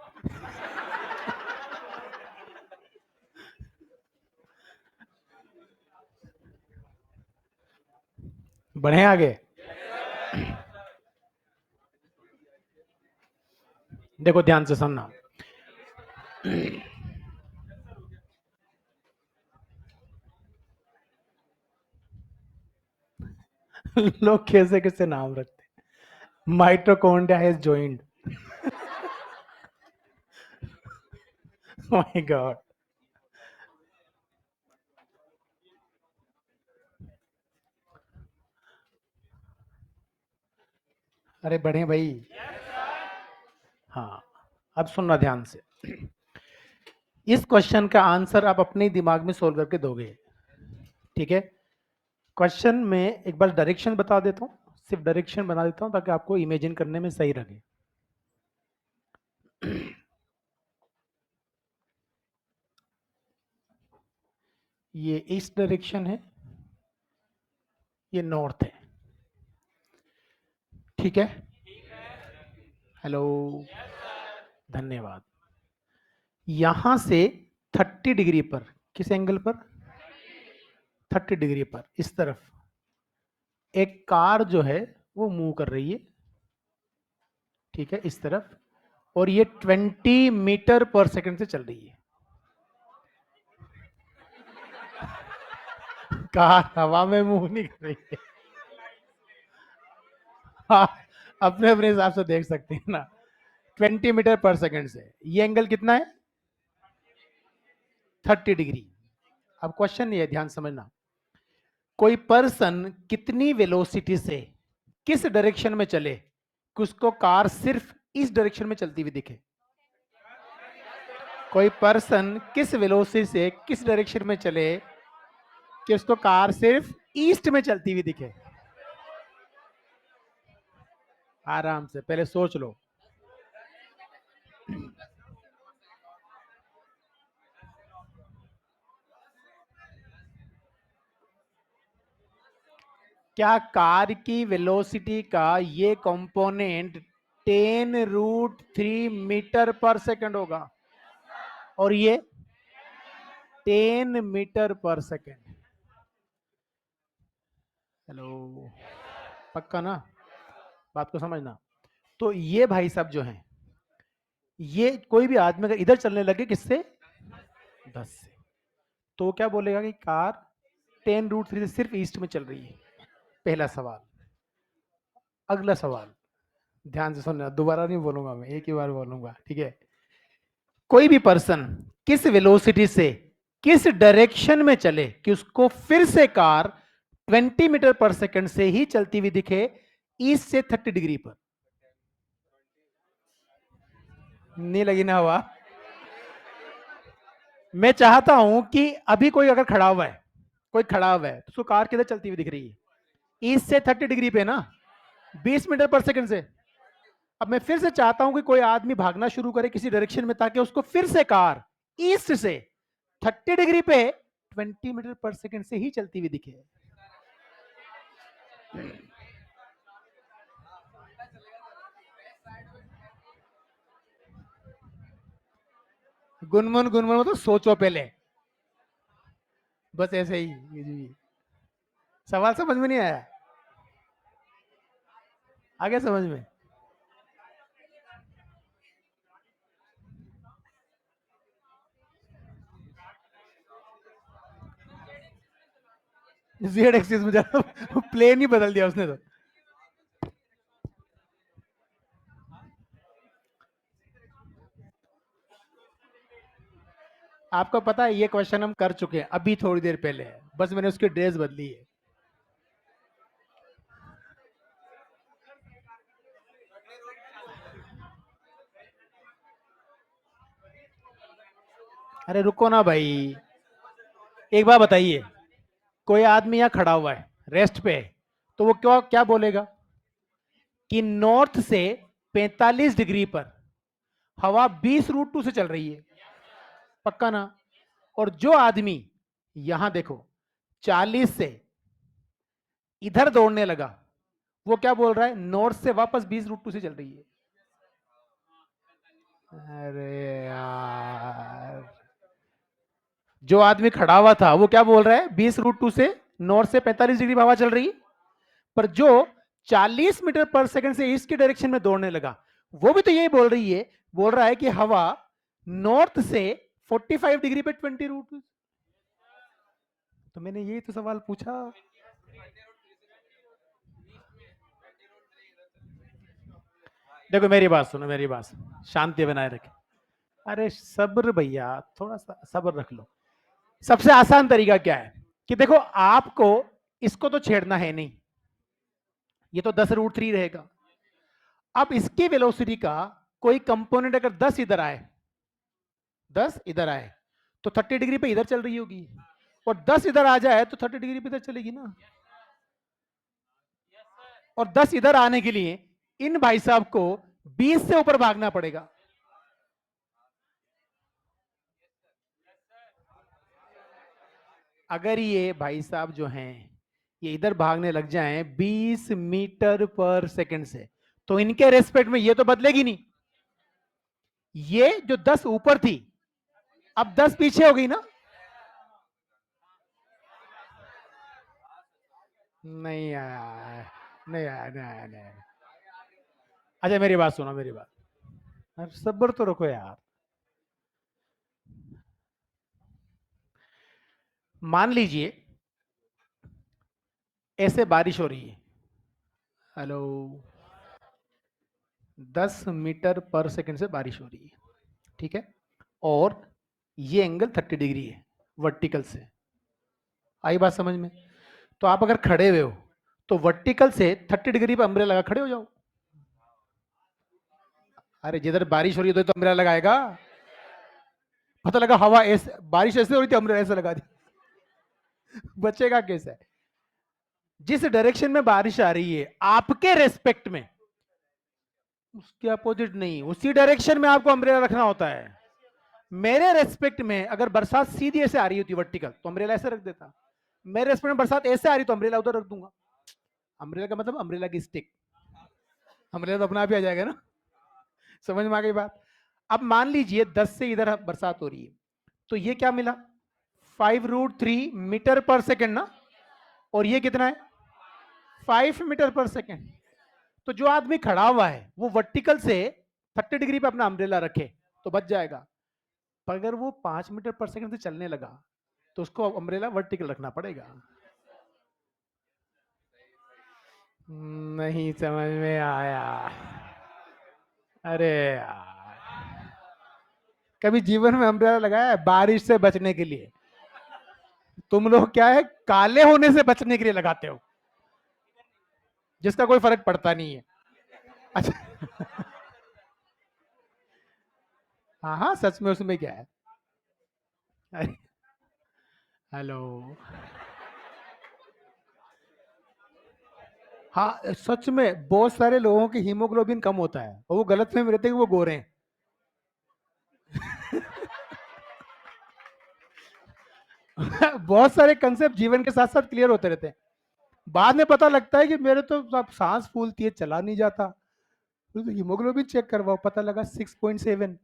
बढ़े आगे। देखो ध्यान से सुनना। लोग कैसे कैसे नाम रखते। Mitochondria has joined. My God. अरे बढ़े भाई। हाँ, अब सुनना ध्यान से। इस क्वेश्चन का आंसर आप अपने दिमाग में सोल्व करके दोगे, ठीक है। क्वेश्चन में एक बार डायरेक्शन बता देता हूँ, सिर्फ डायरेक्शन बना देता हूँ ताकि आपको इमेजिन करने में सही लगे। ये ईस्ट डायरेक्शन है, ये नॉर्थ है, ठीक है। हेलो, धन्यवाद। यहां से 30 डिग्री पर, किस एंगल पर, 30 डिग्री पर इस तरफ एक कार जो है वो मूव कर रही है, ठीक है, इस तरफ, और ये 20 मीटर पर सेकंड से चल रही है। कार हवा में मूव नहीं कर रही है। हाँ, अपने अपने हिसाब से देख सकते हैं ना। 20 मीटर पर सेकंड से ये एंगल कितना है, 30 डिग्री। अब क्वेश्चन ये ध्यान समझना, कोई पर्सन कितनी वेलोसिटी से किस डायरेक्शन में चले कि उसको कार सिर्फ इस डायरेक्शन में चलती हुई दिखे। कोई पर्सन किस वेलोसिटी से किस डायरेक्शन में चले कि उसको कार सिर्फ ईस्ट में चलती हुई दिखे। आराम से पहले सोच लो। क्या कार की वेलोसिटी का ये कंपोनेंट 10√3 मीटर पर सेकंड होगा, और ये 10 मीटर पर सेकंड। हेलो, पक्का ना, बात को समझना। तो ये भाई साहब जो हैं, ये कोई भी आदमी अगर इधर चलने लगे किससे, 10 से, तो वो क्या बोलेगा कि कार 10√3 से सिर्फ ईस्ट में चल रही है। पहला सवाल। अगला सवाल ध्यान से सुनना, दोबारा नहीं बोलूंगा मैं, एक ही बार बोलूंगा, ठीक है। कोई भी पर्सन किस वेलोसिटी से किस डायरेक्शन में चले कि उसको फिर से कार 20 मीटर पर सेकंड से ही चलती हुई दिखे ईस्ट से 30 डिग्री पर। नहीं लगी ना हवा। मैं चाहता हूं कि अभी कोई अगर खड़ा हुआ है, कोई खड़ा हुआ है तो उसको कार किधर चलती हुई दिख रही है, ईस्ट से 30 डिग्री पे ना, 20 मीटर पर सेकंड से। अब मैं फिर से चाहता हूं कि कोई आदमी भागना शुरू करे किसी डायरेक्शन में ताकि उसको फिर से कार ईस्ट से 30 डिग्री पे 20 मीटर पर सेकंड से ही चलती हुई दिखे। गुनमुन गुनमुन मतलब सोचो पहले, बस ऐसे ही। सवाल समझ में नहीं आया, आ गया समझ में। जेड एक्सिस में प्लेन ही बदल दिया उसने तो। आपको पता है ये क्वेश्चन हम कर चुके हैं अभी थोड़ी देर पहले, बस मैंने उसकी ड्रेस बदली है। अरे रुको ना भाई, एक बार बताइए, कोई आदमी यहाँ खड़ा हुआ है रेस्ट पे है, तो वो क्या क्या बोलेगा कि नॉर्थ से 45 डिग्री पर हवा 20√2 से चल रही है, पक्का ना। और जो आदमी यहां देखो 40 से इधर दौड़ने लगा, वो क्या बोल रहा है, नॉर्थ से वापस 20√2 से चल रही है। अरे यार, जो आदमी खड़ा हुआ था वो क्या बोल रहा है, 20√2 से नॉर्थ से 45 डिग्री हवा चल रही है। पर जो 40 मीटर पर सेकंड से ईस्ट की डायरेक्शन में दौड़ने लगा, वो भी तो यही बोल रहा है कि हवा नॉर्थ से 45 डिग्री पे 20 रूट। तो मैंने यही तो सवाल पूछा। देखो मेरी बात सुनो, मेरी बात शांति बनाए रखे। अरे सब्र भैया, थोड़ा सा सब्र रख लो। सबसे आसान तरीका क्या है कि देखो, आपको इसको तो छेड़ना है नहीं, ये तो 10√3 रहेगा। अब इसकी वेलोसिटी का कोई कंपोनेंट अगर 10 इधर आए, 10 इधर आए, तो 30 डिग्री पे इधर चल रही होगी, और 10 इधर आ जाए तो 30 डिग्री पे इधर चलेगी ना। और 10 इधर आने के लिए इन भाई साहब को 20 से ऊपर भागना पड़ेगा। अगर ये भाई साहब जो हैं ये इधर भागने लग जाएं 20 मीटर पर सेकंड से, तो इनके रेस्पेक्ट में ये तो बदलेगी नहीं। ये जो 10 ऊपर थी अब 10 पीछे हो गई ना। नहीं आया, नहीं आया, नहीं आया, नहीं आया। अच्छा मेरी बात सुनो, मेरी बात, अरे सब्र तो रखो यार। मान लीजिए ऐसे बारिश हो रही है, हेलो, 10 मीटर पर सेकंड से बारिश हो रही है, ठीक है, और ये एंगल 30 डिग्री है वर्टिकल से। आई बात समझ में? तो आप अगर खड़े हुए हो तो वर्टिकल से 30 डिग्री पर अम्ब्रेला लगा खड़े हो जाओ। अरे जिधर बारिश हो रही है तो अम्ब्रेला लगाएगा। पता लगा हवा ऐसे, बारिश ऐसे हो रही थी, अम्ब्रेला ऐसे लगा दी, बचेगा कैसे? जिस डायरेक्शन में बारिश आ रही है आपके रेस्पेक्ट में, उसके अपोजिट नहीं, उसी डायरेक्शन में आपको अम्ब्रेला रखना होता है। मेरे रेस्पेक्ट में अगर बरसात सीधी ऐसे आ रही होती वर्टिकल तो अम्ब्रेला ऐसे रख देता। मेरे रेस्पेक्ट में बरसात ऐसे आ रही तो अम्ब्रेला उधर रख दूंगा। अम्ब्रेला का मतलब अम्ब्रेला की स्टिक, अम्ब्रेला तो अपना आप ही आ जाएगा ना। समझ में आ गई बात? अब मान लीजिए 10 से इधर बरसात हो रही है, तो ये क्या मिला, 5√3 मीटर पर सेकेंड ना, और ये कितना है, 5 मीटर पर सेकेंड। तो जो आदमी खड़ा हुआ है वो वर्टिकल से 30 डिग्री पे अपना अम्ब्रेला रखे तो बच जाएगा। पर अगर वो 5 मीटर पर सेकंड से चलने लगा तो उसको अम्ब्रेला वर्टिकल रखना पड़ेगा। नहीं समझ में आया? अरे यार, कभी जीवन में अम्ब्रेला लगाया है बारिश से बचने के लिए? तुम लोग क्या है, काले होने से बचने के लिए लगाते हो, जिसका कोई फर्क पड़ता नहीं है। अच्छा हाँ हाँ, सच में उसमें क्या है? अरे हेलो, हाँ सच में बहुत सारे लोगों की हीमोग्लोबिन कम होता है और वो गलत फहमी रहते हैं कि वो गोरे हैं। बहुत सारे कंसेप्ट जीवन के साथ साथ क्लियर होते रहते हैं। बाद में पता लगता है कि मेरे तो अब सांस फूलती है, चला नहीं जाता, तो हीमोग्लोबिन चेक करवाओ, पता लगा 6.7।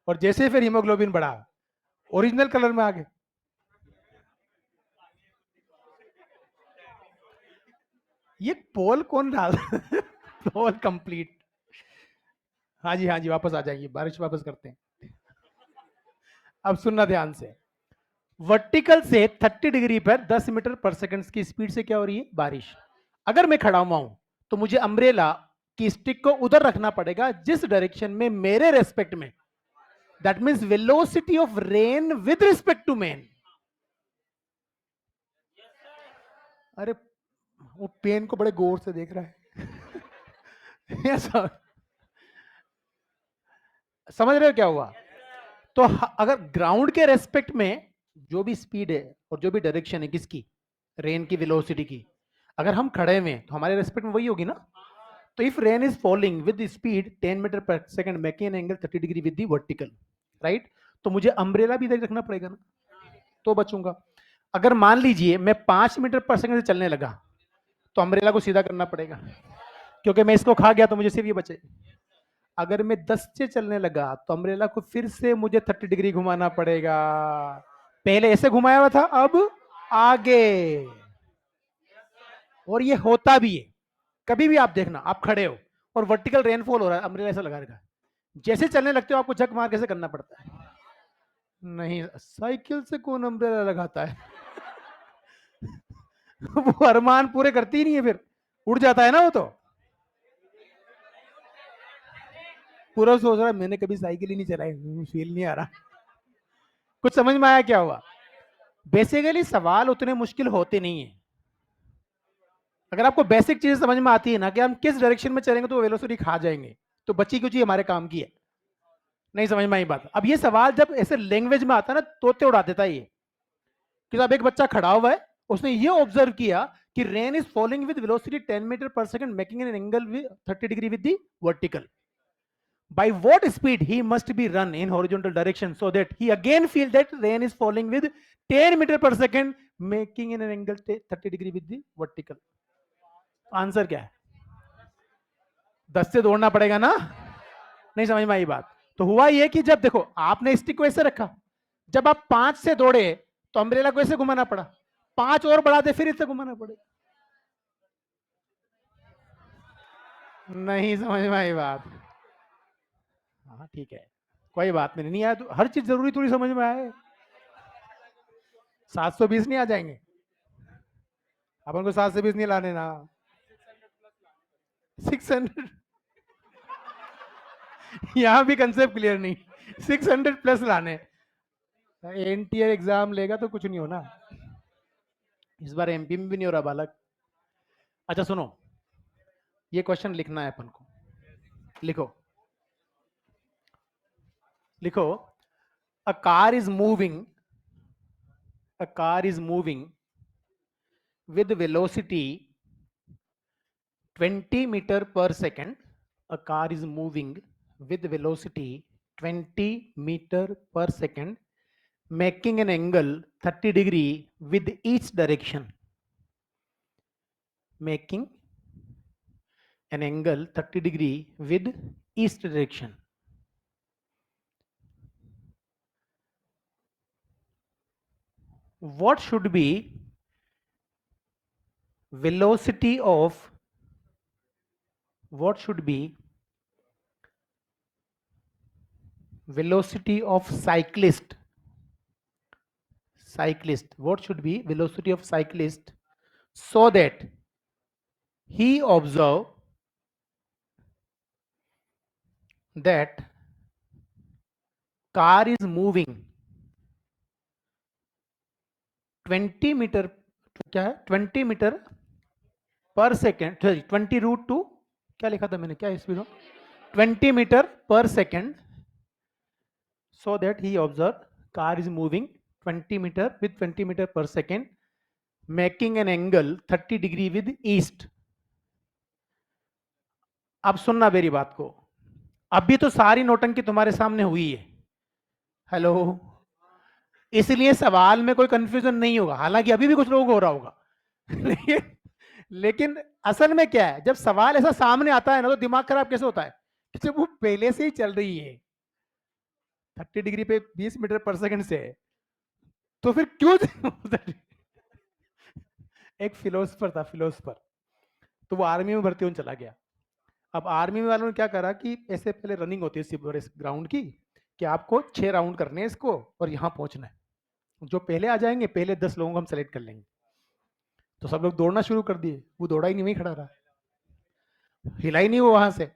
और जैसे फिर हीमोग्लोबिन बढ़ा, ओरिजिनल कलर में आ गए। ये पोल कौन डाल? पोल कंप्लीट। हाँ जी वापस आ जाइए, बारिश वापस करते हैं। अब सुनना ध्यान से, वर्टिकल से 30 डिग्री पर 10 मीटर पर सेकंड की स्पीड से क्या हो रही है, बारिश। अगर मैं खड़ा हुआ हूं तो मुझे अम्ब्रेला की स्टिक को उधर रखना पड़ेगा जिस डायरेक्शन में मेरे रेस्पेक्ट में, that means velocity of rain with respect to man. अरे वो पेन को बड़े गौर से देख रहा है। yes, समझ रहे हो क्या हुआ? तो अगर ग्राउंड के रेस्पेक्ट में जो भी स्पीड है और जो भी डायरेक्शन है किसकी, रेन की वेलोसिटी की, अगर हम खड़े में तो हमारे रेस्पेक्ट में वही होगी ना। तो if rain is falling with speed 10 metre पर second making an angle 30 degree with the vertical, right, तो मुझे अम्ब्रेला भी इधर रखना पड़ेगा ना, तो बचूंगा। अगर मान लीजिए मैं 5 मीटर पर सेकंड से चलने लगा तो अम्ब्रेला को सीधा करना पड़ेगा, क्योंकि मैं इसको खा गया तो मुझे सिर्फ ये बचे। अगर मैं 10 से चलने लगा तो अम्ब्रेला को फिर से मुझे 30 डिग्री घुमाना पड़ेगा। पहले ऐसे घुमाया हुआ था, अब आगे। और ये होता भी है। कभी भी आप देखना, आप खड़े हो और वर्टिकल रेनफॉल हो रहा है, अम्ब्रेला ऐसा लगा रखा है, जैसे चलने लगते हो आपको झक मार कैसे करना पड़ता है। नहीं, साइकिल से कौन अम्ब्रेला लगाता है? वो अरमान पूरे करती ही नहीं है, फिर उड़ जाता है ना वो तो। पूरा सोच रहा है मैंने कभी साइकिल ही नहीं चलाई, फील नहीं आ रहा। कुछ समझ में आया क्या हुआ? बेसिकली सवाल उतने मुश्किल होते नहीं है। अगर आपको बेसिक चीज समझ में आती है ना कि हम किस डायरेक्शन में चलेंगे तो वेलोसिटी खा जाएंगे, तो बची कुछ ही हमारे काम की है। नहीं समझ में आई बात? अब ये सवाल जब ऐसे लैंग्वेज में आता है ना, तोते उड़ा देता है ये। कि अब एक बच्चा खड़ा हुआ है, उसने ये ऑब्जर्व किया कि rain is falling with velocity 10 metre पर second making an angle with 30 degree with the vertical. By what speed he must be run in horizontal direction so that he again feel that rain is falling with 10 meter per second making an angle 30 degree with the vertical. Answer क्या है? 10 से दौड़ना पड़ेगा ना? नहीं समझ में आई बात? तो हुआ ये कि जब देखो आपने स्टिक को ऐसे रखा, जब आप 5 से दौड़े तो अम्ब्रेला को ऐसे घुमाना पड़ा, 5 और बढ़ा दे फिर इसे घुमाना पड़ेगा। नहीं समझ में आई बात? हाँ ठीक है, कोई बात नहीं, नहीं आया तो हर चीज जरूरी थोड़ी समझ में आए। 720 नहीं आ जाएंगे अपन को? 720 नहीं लाने ना, 600। यहाँ भी कंसेप्ट क्लियर नहीं, 600 प्लस लाने। एनटीए एग्जाम लेगा तो कुछ नहीं होना, इस बार एमपी में भी नहीं हो रहा बालक। अच्छा सुनो, ये क्वेश्चन लिखना है अपन को। लिखो लिखो, a car is moving, a car is moving with velocity 20 meter per second. A car is moving with velocity 20 meter per second making an angle 30 degree with each direction. Making an angle 30 degree with each direction. What should be velocity of, what should be velocity of cyclist? Cyclist, what should be velocity of cyclist so that he observe that car is moving 20 metre, क्या है 20 metre पर second, 20 root two, क्या लिखा था मैंने, क्या speed हो, 20 metre पर second so that he observe car is moving 20 meter with 20 meter per second making an angle 30 degree with east. अब सुनना मेरी बात को, अभी तो सारी नोटंकी तुम्हारे सामने हुई है, हेलो, इसलिए सवाल में कोई कंफ्यूजन नहीं होगा, हालांकि अभी भी कुछ लोगों को हो रहा होगा। लेकिन असल में क्या है, जब सवाल ऐसा सामने आता है ना तो दिमाग खराब कैसे होता है, जब वो पहले से ही चल रही है 30 डिग्री पे 20 मीटर पर सेकंड से, तो फिर क्यों? एक फिलोसफर था, फिलोसफर, तो वो आर्मी में भर्ती होने चला गया। अब आर्मी वालों ने क्या करा कि ऐसे पहले रनिंग होती है ग्राउंड की, कि आपको 6 राउंड करने हैं इसको और यहां पहुंचना है, जो पहले आ जाएंगे पहले 10 लोगों को हम सेलेक्ट कर लेंगे। तो सब लोग दौड़ना शुरू कर दिए, वो दौड़ा ही नहीं, वहीं खड़ा रहा, हिला ही नहीं वो वहां से।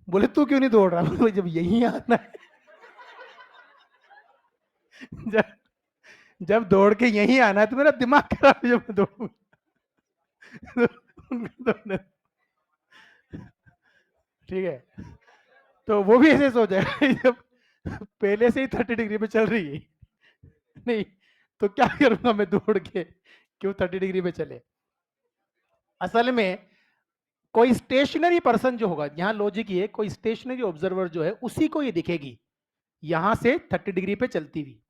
बोले तू क्यों नहीं दौड़ रहा? बोले जब यही आना है। जब जब दौड़ के यही आना है तो मेरा दिमाग खराब है, जब मैं दौड़ूं। ठीक है, तो वो भी ऐसे सोच है, जब पहले से ही 30 डिग्री पे चल रही है, नहीं तो क्या करूंगा मैं दौड़ के, क्यों 30 डिग्री पे चले। असल में कोई स्टेशनरी पर्सन जो होगा, यहां लॉजिक ये, कोई स्टेशनरी ऑब्जर्वर जो है उसी को ये दिखेगी यहां से 30 डिग्री पे चलती हुई।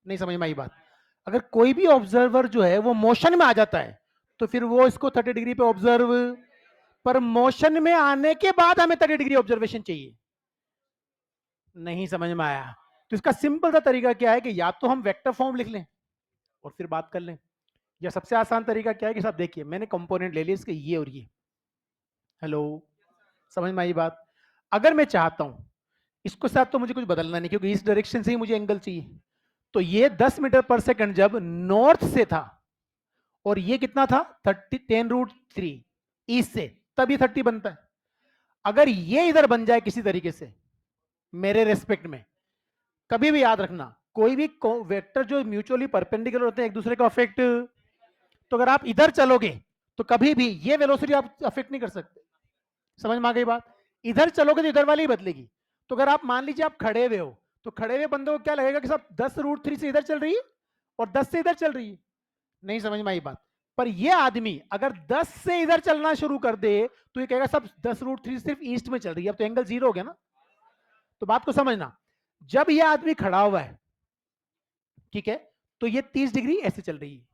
नहीं समझ में आई बात? अगर कोई भी ऑब्जर्वर जो है वो मोशन में आ जाता है तो फिर वो इसको 30 डिग्री पे ऑब्जर्व, पर मोशन में आने के बाद हमें 30 डिग्री ऑब्जर्वेशन चाहिए। नहीं समझ में आया? तो इसका सिंपल सा तरीका क्या है कि या तो हम वेक्टर फॉर्म लिख लें और फिर बात कर लें, या सबसे आसान तरीका क्या है कि साहब देखिए मैंने कंपोनेंट ले लिए इसके ये और ये, हेलो, समझ में आई बात। अगर मैं चाहता हूं इसको साथ तो मुझे कुछ बदलना नहीं क्योंकि इस डायरेक्शन से ही मुझे एंगल चाहिए। तो ये 10 मीटर पर सेकंड जब नॉर्थ से था और ये कितना था 10√3 ईस्ट से, तब ये 30 बनता है। अगर ये इधर बन जाए किसी तरीके से मेरे रेस्पेक्ट में, कभी भी याद रखना कोई भी वेक्टर जो म्यूचुअली परपेंडिकुलर होते हैं एक दूसरे का अफेक्ट, तो अगर आप इधर चलोगे तो कभी भी ये वेलोसिटी आप अफेक्ट नहीं कर सकते। समझ में आ गई बात। इधर चलोगे तो इधर वाली ही बदलेगी। तो अगर आप मान लीजिए आप खड़े हुए हो तो खड़े हुए बंदे को क्या लगेगा कि साहब 10√3 से इधर चल रही है और 10 से इधर चल रही है। नहीं समझ में आई बात। पर ये आदमी अगर 10 से इधर चलना शुरू कर दे तो ये कहेगा सब 10√3 सिर्फ ईस्ट में चल रही है, अब तो एंगल जीरो हो गया ना। तो बात को समझना, जब ये आदमी खड़ा हुआ है ठीक है तो ये 30 डिग्री ऐसे चल रही है।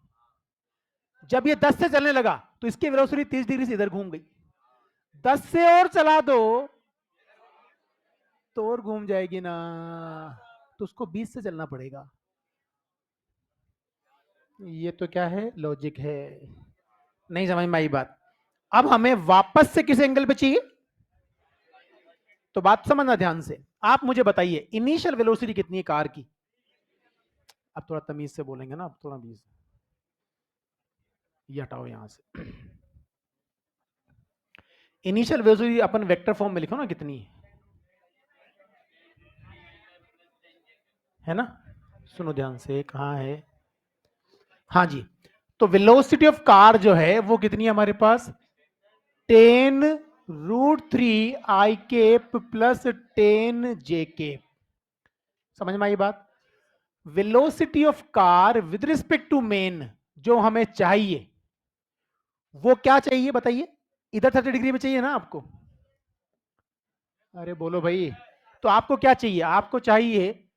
जब ये 10 से चलने लगा तो इसकी वेलोसिटी 30 डिग्री से इधर घूम गई। 10 से और चला दो तो और घूम जाएगी ना, तो उसको 20 से चलना पड़ेगा। ये तो क्या है, लॉजिक है। नहीं समझ में आई बात। अब हमें वापस से किस एंगल पे चाहिए, तो बात समझना ध्यान से। आप मुझे बताइए इनिशियल वेलोसिटी कितनी है कार की। अब थोड़ा तमीज से बोलेंगे ना, अब थोड़ा बीज ये हटाओ यहां से। इनिशियल वेलोसिटी अपन वेक्टर फॉर्म में लिखो ना कितनी है ना। सुनो ध्यान से, कहां है, हाँ जी। तो वेलोसिटी ऑफ कार जो है वो कितनी है हमारे पास, 10√3 I cap plus 10 j cap. समझ में आई बात। Velocity of car with respect to man जो हमें चाहिए वो क्या चाहिए बताइए। इधर 30 डिग्री में चाहिए ना आपको, अरे बोलो भाई। तो आपको क्या चाहिए, आपको चाहिए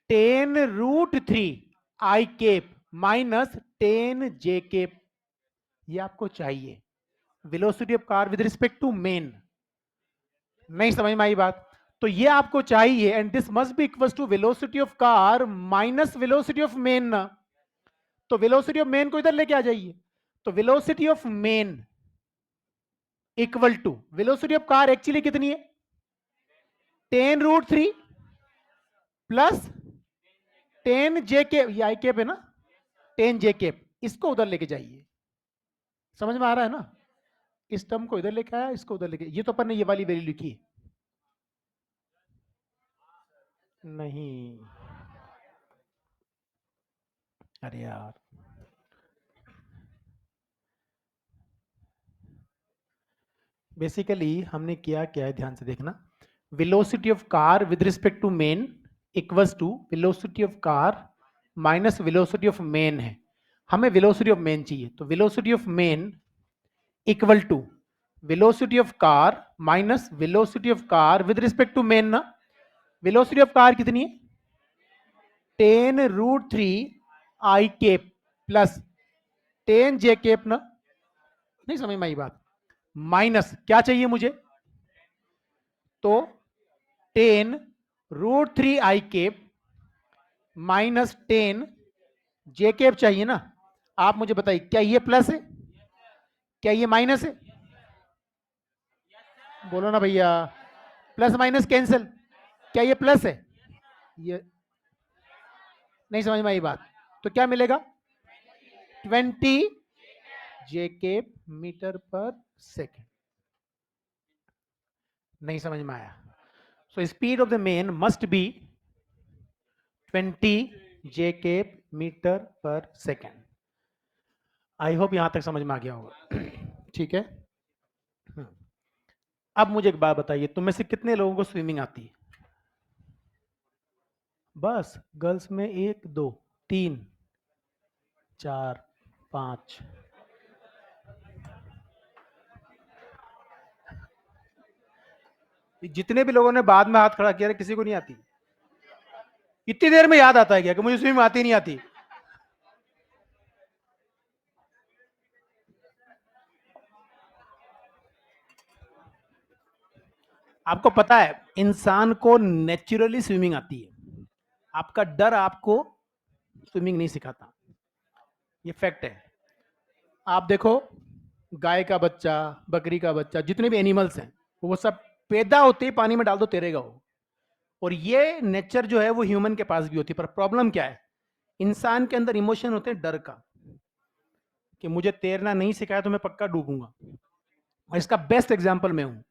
10√3 I cap minus 10 j cap, ये आपको चाहिए velocity of car with respect to man. नहीं समझ में आई बात। तो ये आपको चाहिए and this must be equal to velocity of car minus velocity of man ना। तो वेलोसिटी ऑफ मेन को इधर लेके आ जाइए। तो velocity of man equal to velocity of car actually कितनी है 10√3 प्लस 10 j केप, ये आई केप है ना, 10 j केप, इसको उधर लेके जाइए। समझ में आ रहा है ना। इस टर्म को इधर लेके आया, इसको उधर लेके, ये तो अपन ने ये वाली वैल्यू लिखी है। नहीं अरे यार, बेसिकली हमने किया क्या है ध्यान से देखना। Velocity of car with respect to man equals to velocity of car minus velocity of man है। हमें वेलोसिटी ऑफ मेन चाहिए तो velocity of man equal to velocity of car minus velocity of car with respect to man ना। Velocity of car कितनी है 10√3 I cap plus 10 j cap ना। नहीं समझ में आई बात। माइनस क्या चाहिए मुझे, तो 10√3 I cap minus 10 j cap चाहिए ना। आप मुझे बताइए क्या ये प्लस है, क्या ये माइनस है, बोलो ना भैया। प्लस माइनस कैंसिल, क्या ये प्लस है, ये नहीं समझ में आई बात। तो क्या मिलेगा 20 j केप मीटर पर सेकेंड। नहीं समझ में आया। So speed of the man must be 20 j cap metre पर सेकेंड। आई होप यहां तक समझ में आ गया होगा। ठीक है। अब मुझे एक बात बताइए, तुम में से कितने लोगों को स्विमिंग आती है। बस गर्ल्स में 1 2 3 4 5, जितने भी लोगों ने बाद में हाथ खड़ा किया किसी को नहीं आती। इतनी देर में याद आता है क्या कि मुझे स्विमिंग आती नहीं आती। आपको पता है इंसान को नेचुरली स्विमिंग आती है, आपका डर आपको स्विमिंग नहीं सिखाता, ये फैक्ट है। आप देखो, गाय का बच्चा, बकरी का बच्चा, जितने भी एनिमल्स हैं वो सब पैदा होते ही पानी में डाल दो तैरेगा वो। और ये नेचर जो है वो ह्यूमन के पास भी होती है, पर प्रॉब्लम क्या है, इंसान के अंदर इमोशन होते हैं डर का, कि मुझे तैरना नहीं सिखाया तो मैं पक्का डूबूंगा। और इसका बेस्ट एग्जाम्पल मैं हूं,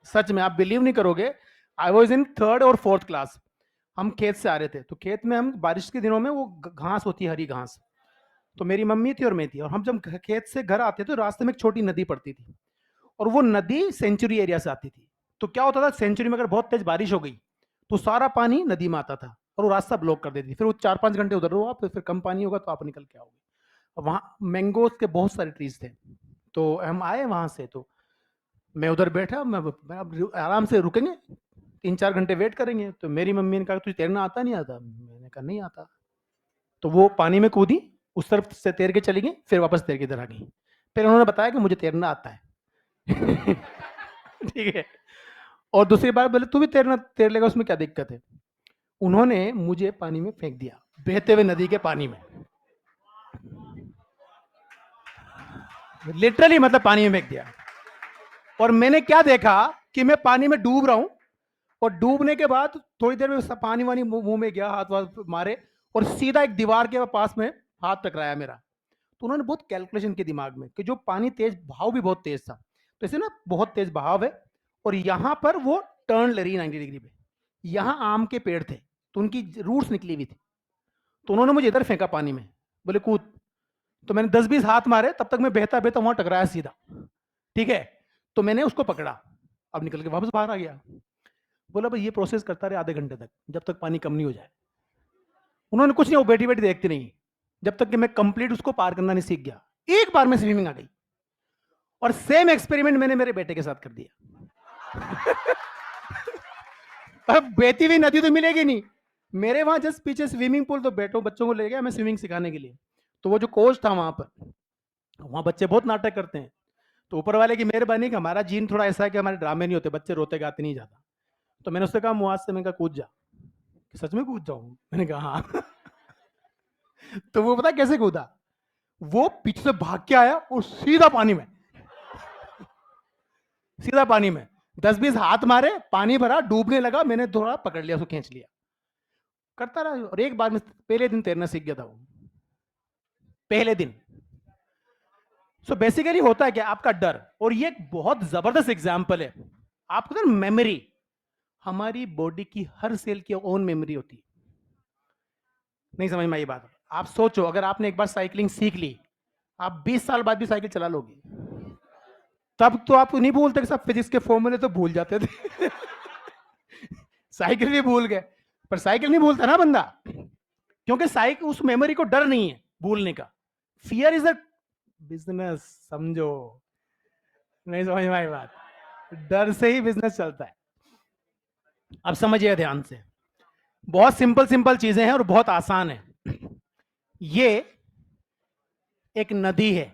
सच में आप बिलीव नहीं करोगे। आई वॉज इन 3rd और 4th क्लास। हम खेत से आ रहे थे, तो खेत में हम बारिश के दिनों में वो घास होती है, हरी घास। तो मेरी मम्मी थी और मैं थी, और हम जब खेत से घर आते थे तो रास्ते में एक छोटी नदी पड़ती थी, और वो नदी सेंचुरी एरिया से आती थी। तो क्या होता था, सेंचुरी में अगर बहुत तेज बारिश हो गई तो सारा पानी नदी में आता था और वो रास्ता ब्लॉक कर देती थी। फिर वो 4-5 घंटे उधर रहो आप, फिर कम पानी होगा तो आप निकल के आओगे। वहां मैंगोज के बहुत सारे ट्रीज थे, तो हम आए वहां से, तो मैं उधर बैठा, मैं आराम से रुकेंगे, 3-4 घंटे वेट करेंगे। तो मेरी मम्मी ने कहा तुझे तैरना आता नहीं आता? मैंने कहा नहीं आता। तो वो पानी में कूदी, उस तरफ से तैर के चली गई, फिर वापस तैर के इधर आ गई। फिर उन्होंने बताया कि मुझे तैरना आता है। ठीक है। और दूसरी बार बोले तू भी तैरना तैर लेगा, उसमें क्या दिक्कत है। उन्होंने मुझे पानी में फेंक दिया, बहते हुए नदी के पानी में, लिटरली, मतलब पानी में फेंक दिया। और मैंने क्या देखा कि मैं पानी में डूब रहा हूं, और डूबने के बाद थोड़ी देर में पानी वानी मुंह में गया, हाथ वाथ मारे, और सीधा एक दीवार के पास में हाथ टकराया मेरा। तो उन्होंने बहुत कैलकुलेशन की दिमाग में कि जो पानी तेज, बहाव भी बहुत तेज था, तो ऐसे ना बहुत तेज बहाव है, और यहां पर वो टर्न ले रही 90 डिग्री पे, यहां आम के पेड़ थे तो उनकी रूट्स निकली हुई थी। तो उन्होंने मुझे इधर फेंका पानी में, बोले कूद। तो मैंने 10-20 हाथ मारे, तब तक मैं बहता बहता वहां टकराया सीधा। ठीक है। तो मैंने उसको पकड़ा, अब निकल के वापस बाहर आ गया। बोला भाई ये प्रोसेस करता रहे आधे घंटे तक, जब तक पानी कम नहीं हो जाए। उन्होंने कुछ नहीं, वो बैठी बैठी देखती नहीं, जब तक कि मैं कंप्लीट उसको पार करना नहीं सीख गया। एक बार में स्विमिंग आ गई। और सेम एक्सपेरिमेंट मैंने मेरे बेटे के साथ कर दिया। अब बहती हुई नदी तो मिलेगी नहीं, मेरे वहां जस्ट पीछे स्विमिंग पूल, तो बेटों बच्चों को ले गया मैं स्विमिंग सिखाने के लिए। तो वो जो कोच था वहां पर, वहां बच्चे बहुत नाटक करते हैं, तो ऊपर वाले की मेहरबानी कि हमारा जीन थोड़ा ऐसा है कि हमारे ड्रामे नहीं होते, बच्चे रोते गाते नहीं जाता। तो मैंने उससे कहा मुआज से, मैंने कहा कूद जा। कि सच में कूद जाऊं? मैंने कहा हाँ। तो वो पता कैसे कूदा, वो पीछे से भाग के आया और सीधा पानी में, सीधा पानी में 10-20 हाथ मारे, पानी भरा, डूबने लगा, मैंने थोड़ा पकड़ लिया, उसको खींच लिया, करता रहा। और एक बार में पहले दिन तैरना सीख गया था वो, पहले दिन। सो बेसिकली होता है क्या, आपका डर। और ये एक बहुत जबरदस्त एग्जाम्पल है। आपको ना मेमोरी, हमारी बॉडी की हर सेल की ओन मेमोरी होती है। नहीं समझ में आई बात? आप सोचो, अगर आपने एक बार साइकिलिंग सीख ली, आप 20 साल बाद भी साइकिल चला लोगे। तब तो आप नहीं भूलते कि सब फिजिक्स के फॉर्मूले तो भूल जाते थे। साइकिल भी भूल गए, पर साइकिल नहीं भूलता ना बंदा, क्योंकि साइकिल, उस मेमोरी को डर नहीं है भूलने का। फियर इज अ बिजनेस, समझो। नहीं समझ में आई बात? डर से ही बिजनेस चलता है। अब समझिए ध्यान से, बहुत सिंपल सिंपल चीजें हैं और बहुत आसान है। ये एक नदी है,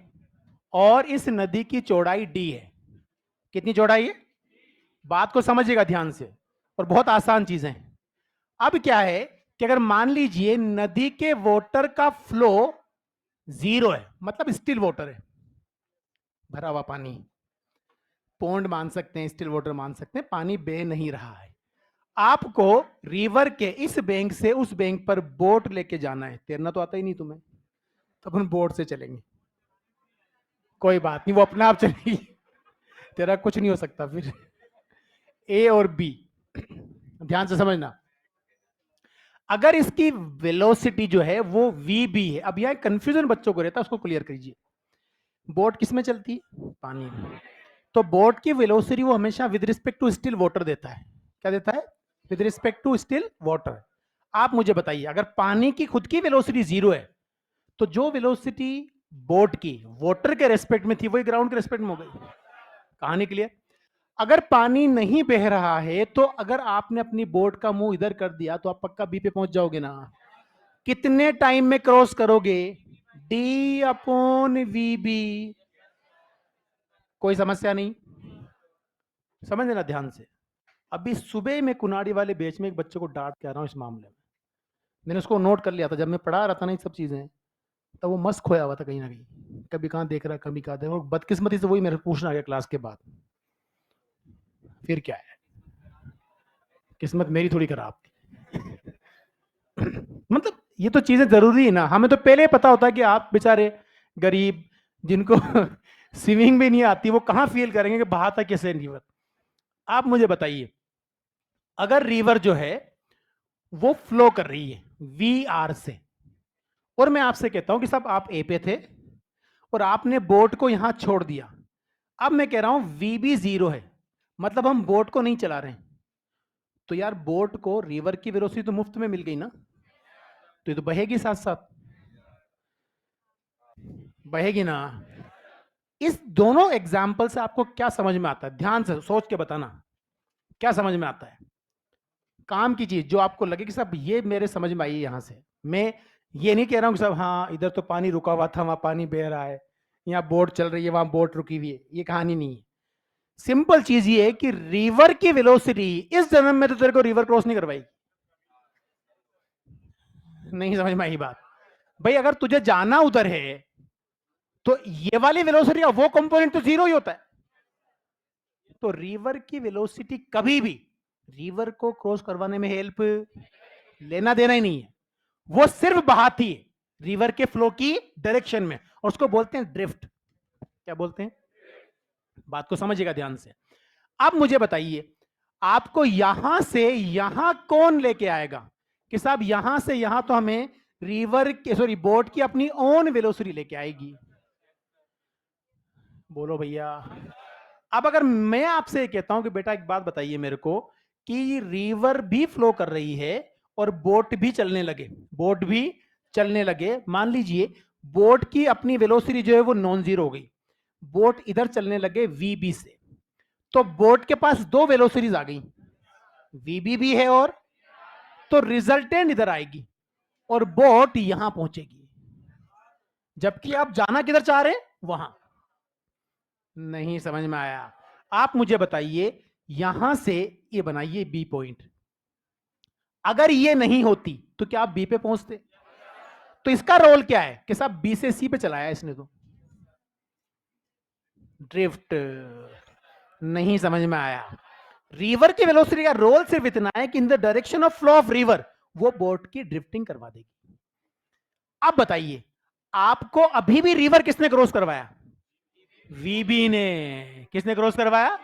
और इस नदी की चौड़ाई डी है। कितनी चौड़ाई है? बात को समझिएगा ध्यान से, और बहुत आसान चीजें हैं। अब क्या है कि अगर मान लीजिए नदी के वाटर का फ्लो 0 है, मतलब स्टिल वाटर है, भरा हुआ पानी, पौंड मान सकते हैं, स्टिल वाटर मान सकते हैं, पानी बह नहीं रहा है। आपको रिवर के इस बैंक से उस बैंक पर बोट लेके जाना है। तैरना तो आता ही नहीं तुम्हें, तो अपन बोट से चलेंगे, कोई बात नहीं, वो अपने आप चलेगी, तेरा कुछ नहीं हो सकता फिर। ए और बी, ध्यान से समझना। अगर इसकी वेलोसिटी जो है वो वी बी है, अब यहां कंफ्यूजन बच्चों को रहता है, उसको क्लियर कीजिए। बोट किस में चलती है? पानी में। तो बोट की वेलोसिटी वो हमेशा with respect to still water देता है। क्या देता है? With respect to still water. आप मुझे बताइए, अगर पानी की खुद की वेलोसिटी 0 है, तो जो वेलोसिटी बोट की वाटर के रेस्पेक्ट में थी, वही ग्राउंड के रेस्पेक्ट में हो गई। कहानी क्लियर? अगर पानी नहीं बह रहा है, तो अगर आपने अपनी बोट का मुंह इधर कर दिया, तो आप पक्का बी पे पहुंच जाओगे ना। कितने टाइम में क्रॉस करोगे? D upon V B. कोई समस्या नहीं, समझ लेना ध्यान से। अभी सुबह में कुनाड़ी वाले बेच में एक बच्चे को डांट के आ रहा हूं इस मामले में। मैंने उसको नोट कर लिया था जब मैं पढ़ा रहा था ना ये सब चीजें। तो वो मस्त खोया हुआ था कहीं ना कहीं, कभी कहाँ देख रहा, कभी कहाँ देख रहा, बदकिस्मती से वही मेरे पूछना आ गया क्लास के बाद। फिर क्या है, किस्मत मेरी थोड़ी खराब थी। मतलब ये तो चीजें जरूरी है ना, हमें तो पहले पता होता है कि आप बेचारे गरीब जिनको स्विमिंग भी नहीं आती, वो कहाँ फील करेंगे कि बहाता कैसे रिवर। आप मुझे बताइए, अगर रिवर जो है वो फ्लो कर रही है वी आर से, और मैं आपसे कहता हूं कि साहब आप ए पे थे और आपने बोट को यहां छोड़ दिया, अब मैं कह रहा हूं वी भी 0 है, मतलब हम बोट को नहीं चला रहे हैं, तो यार बोट को रिवर की वेलोसिटी तो मुफ्त में मिल गई ना, तो ये तो बहेगी साथ साथ, बहेगी ना। इस दोनों एग्जाम्पल से आपको क्या समझ में आता है, ध्यान से सोच के बताना, क्या समझ में आता है, काम की चीज जो आपको लगे कि साहब ये मेरे समझ में आई यहां से। मैं ये नहीं कह रहा हूं कि साहब हाँ इधर तो पानी रुका हुआ था, वहां पानी बह रहा है, यहाँ बोट चल रही है, वहां बोट रुकी हुई है, ये कहानी नहीं है। सिंपल चीज ये है कि रिवर की वेलोसिटी इस जन्म में तो तेरे को रिवर क्रॉस नहीं करवाई। नहीं समझ में आई बात। भाई अगर तुझे जाना उधर है तो ये वाली वेलोसिटी का वो कंपोनेंट तो 0 ही होता है। तो रिवर की वेलोसिटी कभी भी रिवर को क्रॉस करवाने में हेल्प, लेना देना ही नहीं है, वो सिर्फ बहाती है रिवर के फ्लो की डायरेक्शन में, और उसको बोलते हैं ड्रिफ्ट। क्या बोलते हैं, बात को समझिएगा ध्यान से। अब मुझे बताइए, आपको यहां से यहां कौन लेके आएगा, कि साहब यहां से यहां तो हमें रिवर के सॉरी बोट की अपनी ओन वेलोसिटी लेके आएगी। बोलो भैया। अब अगर मैं आपसे कहता हूं कि बेटा एक बात बताइए मेरे को, कि रिवर भी फ्लो कर रही है और बोट भी चलने लगे, बोट भी चलने लगे, मान लीजिए बोट की अपनी वेलोसिटी जो है वो नॉन जीरो हो गई, बोट इधर चलने लगे वीबी से, तो बोट के पास दो वेलोसिटीज आ गई, वीबी भी है और, तो रिजल्टेंट इधर आएगी और बोट यहां पहुंचेगी, जबकि आप जाना किधर चाह रहे हैं, वहां। नहीं समझ में आया। आप मुझे बताइए, यहां से ये बनाइए बी पॉइंट, अगर ये नहीं होती तो क्या आप बी पे पहुंचते, तो इसका रोल क्या है कि साहब बी से सी पे चलाया इसने, तो ड्रिफ्ट। नहीं समझ में आया। रिवर की वेलोसिटी का रोल सिर्फ इतना है कि in the direction of flow of river वो बोट की ड्रिफ्टिंग करवा देगी। अब बताइए, आपको अभी भी रिवर किसने क्रॉस करवाया, वीबी ने। किसने क्रॉस करवाया,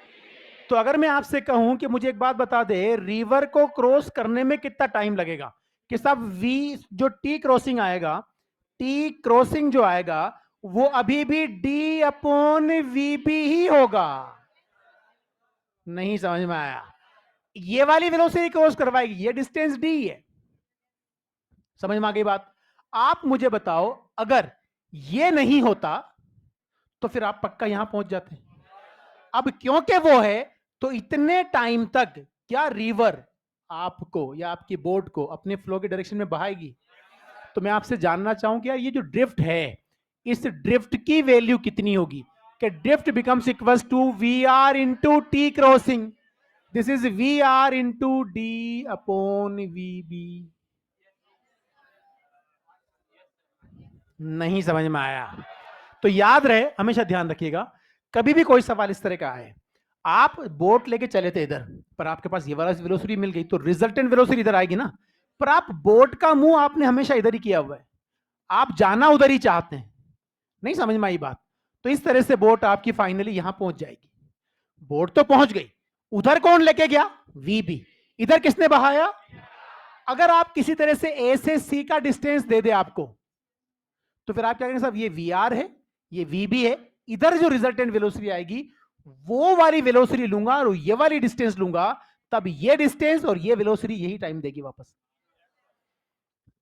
तो अगर मैं आपसे कहूं कि मुझे एक बात बता दे, रिवर को क्रॉस करने में कितना टाइम लगेगा, कि सब वी जो टी क्रॉसिंग आएगा, टी क्रॉसिंग जो आएगा वो अभी भी डी अपॉन वी बी ही होगा। नहीं समझ में आया। ये वाली वेलोसिटी क्रॉस करवाएगी, ये डिस्टेंस डी है। समझ में आ गई बात। आप मुझे बताओ, अगर ये नहीं होता तो फिर आप पक्का यहां पहुंच जाते। अब क्योंकि वो है, तो इतने टाइम तक क्या रिवर आपको या आपकी बोट को अपने फ्लो के डायरेक्शन में बहाएगी। तो मैं आपसे जानना चाहूं कि यार ये जो ड्रिफ्ट है, इस ड्रिफ्ट की वैल्यू कितनी होगी, कि drift becomes equals to V R into T crossing, this is V R into D upon V B. नहीं समझ में आया। तो याद रहे, हमेशा ध्यान रखिएगा, कभी भी कोई सवाल इस तरह का आए, आप बोट लेके चले थे इधर, पर आपके पास ये वाला वेलोसिटी मिल गई, तो रिजल्टेंट वेलोसिटी इधर आएगी ना, पर आप बोट का मुंह आपने हमेशा इधर ही किया हुआ है, आप जाना उधर ही चाहते हैं। नहीं समझ में आई बात। तो इस तरह से बोट आपकी फाइनली यहां पहुंच जाएगी। बोट तो पहुंच गई, उधर कौन लेके गया, वीबी, इधर किसने बहाया। अगर आप किसी तरह से ए से सी का डिस्टेंस दे दे आपको, तो फिर आप क्या करेंगे साहब, ये वी आर है, ये वी बी है, इधर जो रिजल्टेंट वेलोसिटी आएगी वो वाली वेलोसिटी लूंगा और ये वाली डिस्टेंस लूंगा, तब ये डिस्टेंस और ये वेलोसिटी यही टाइम देगी वापस,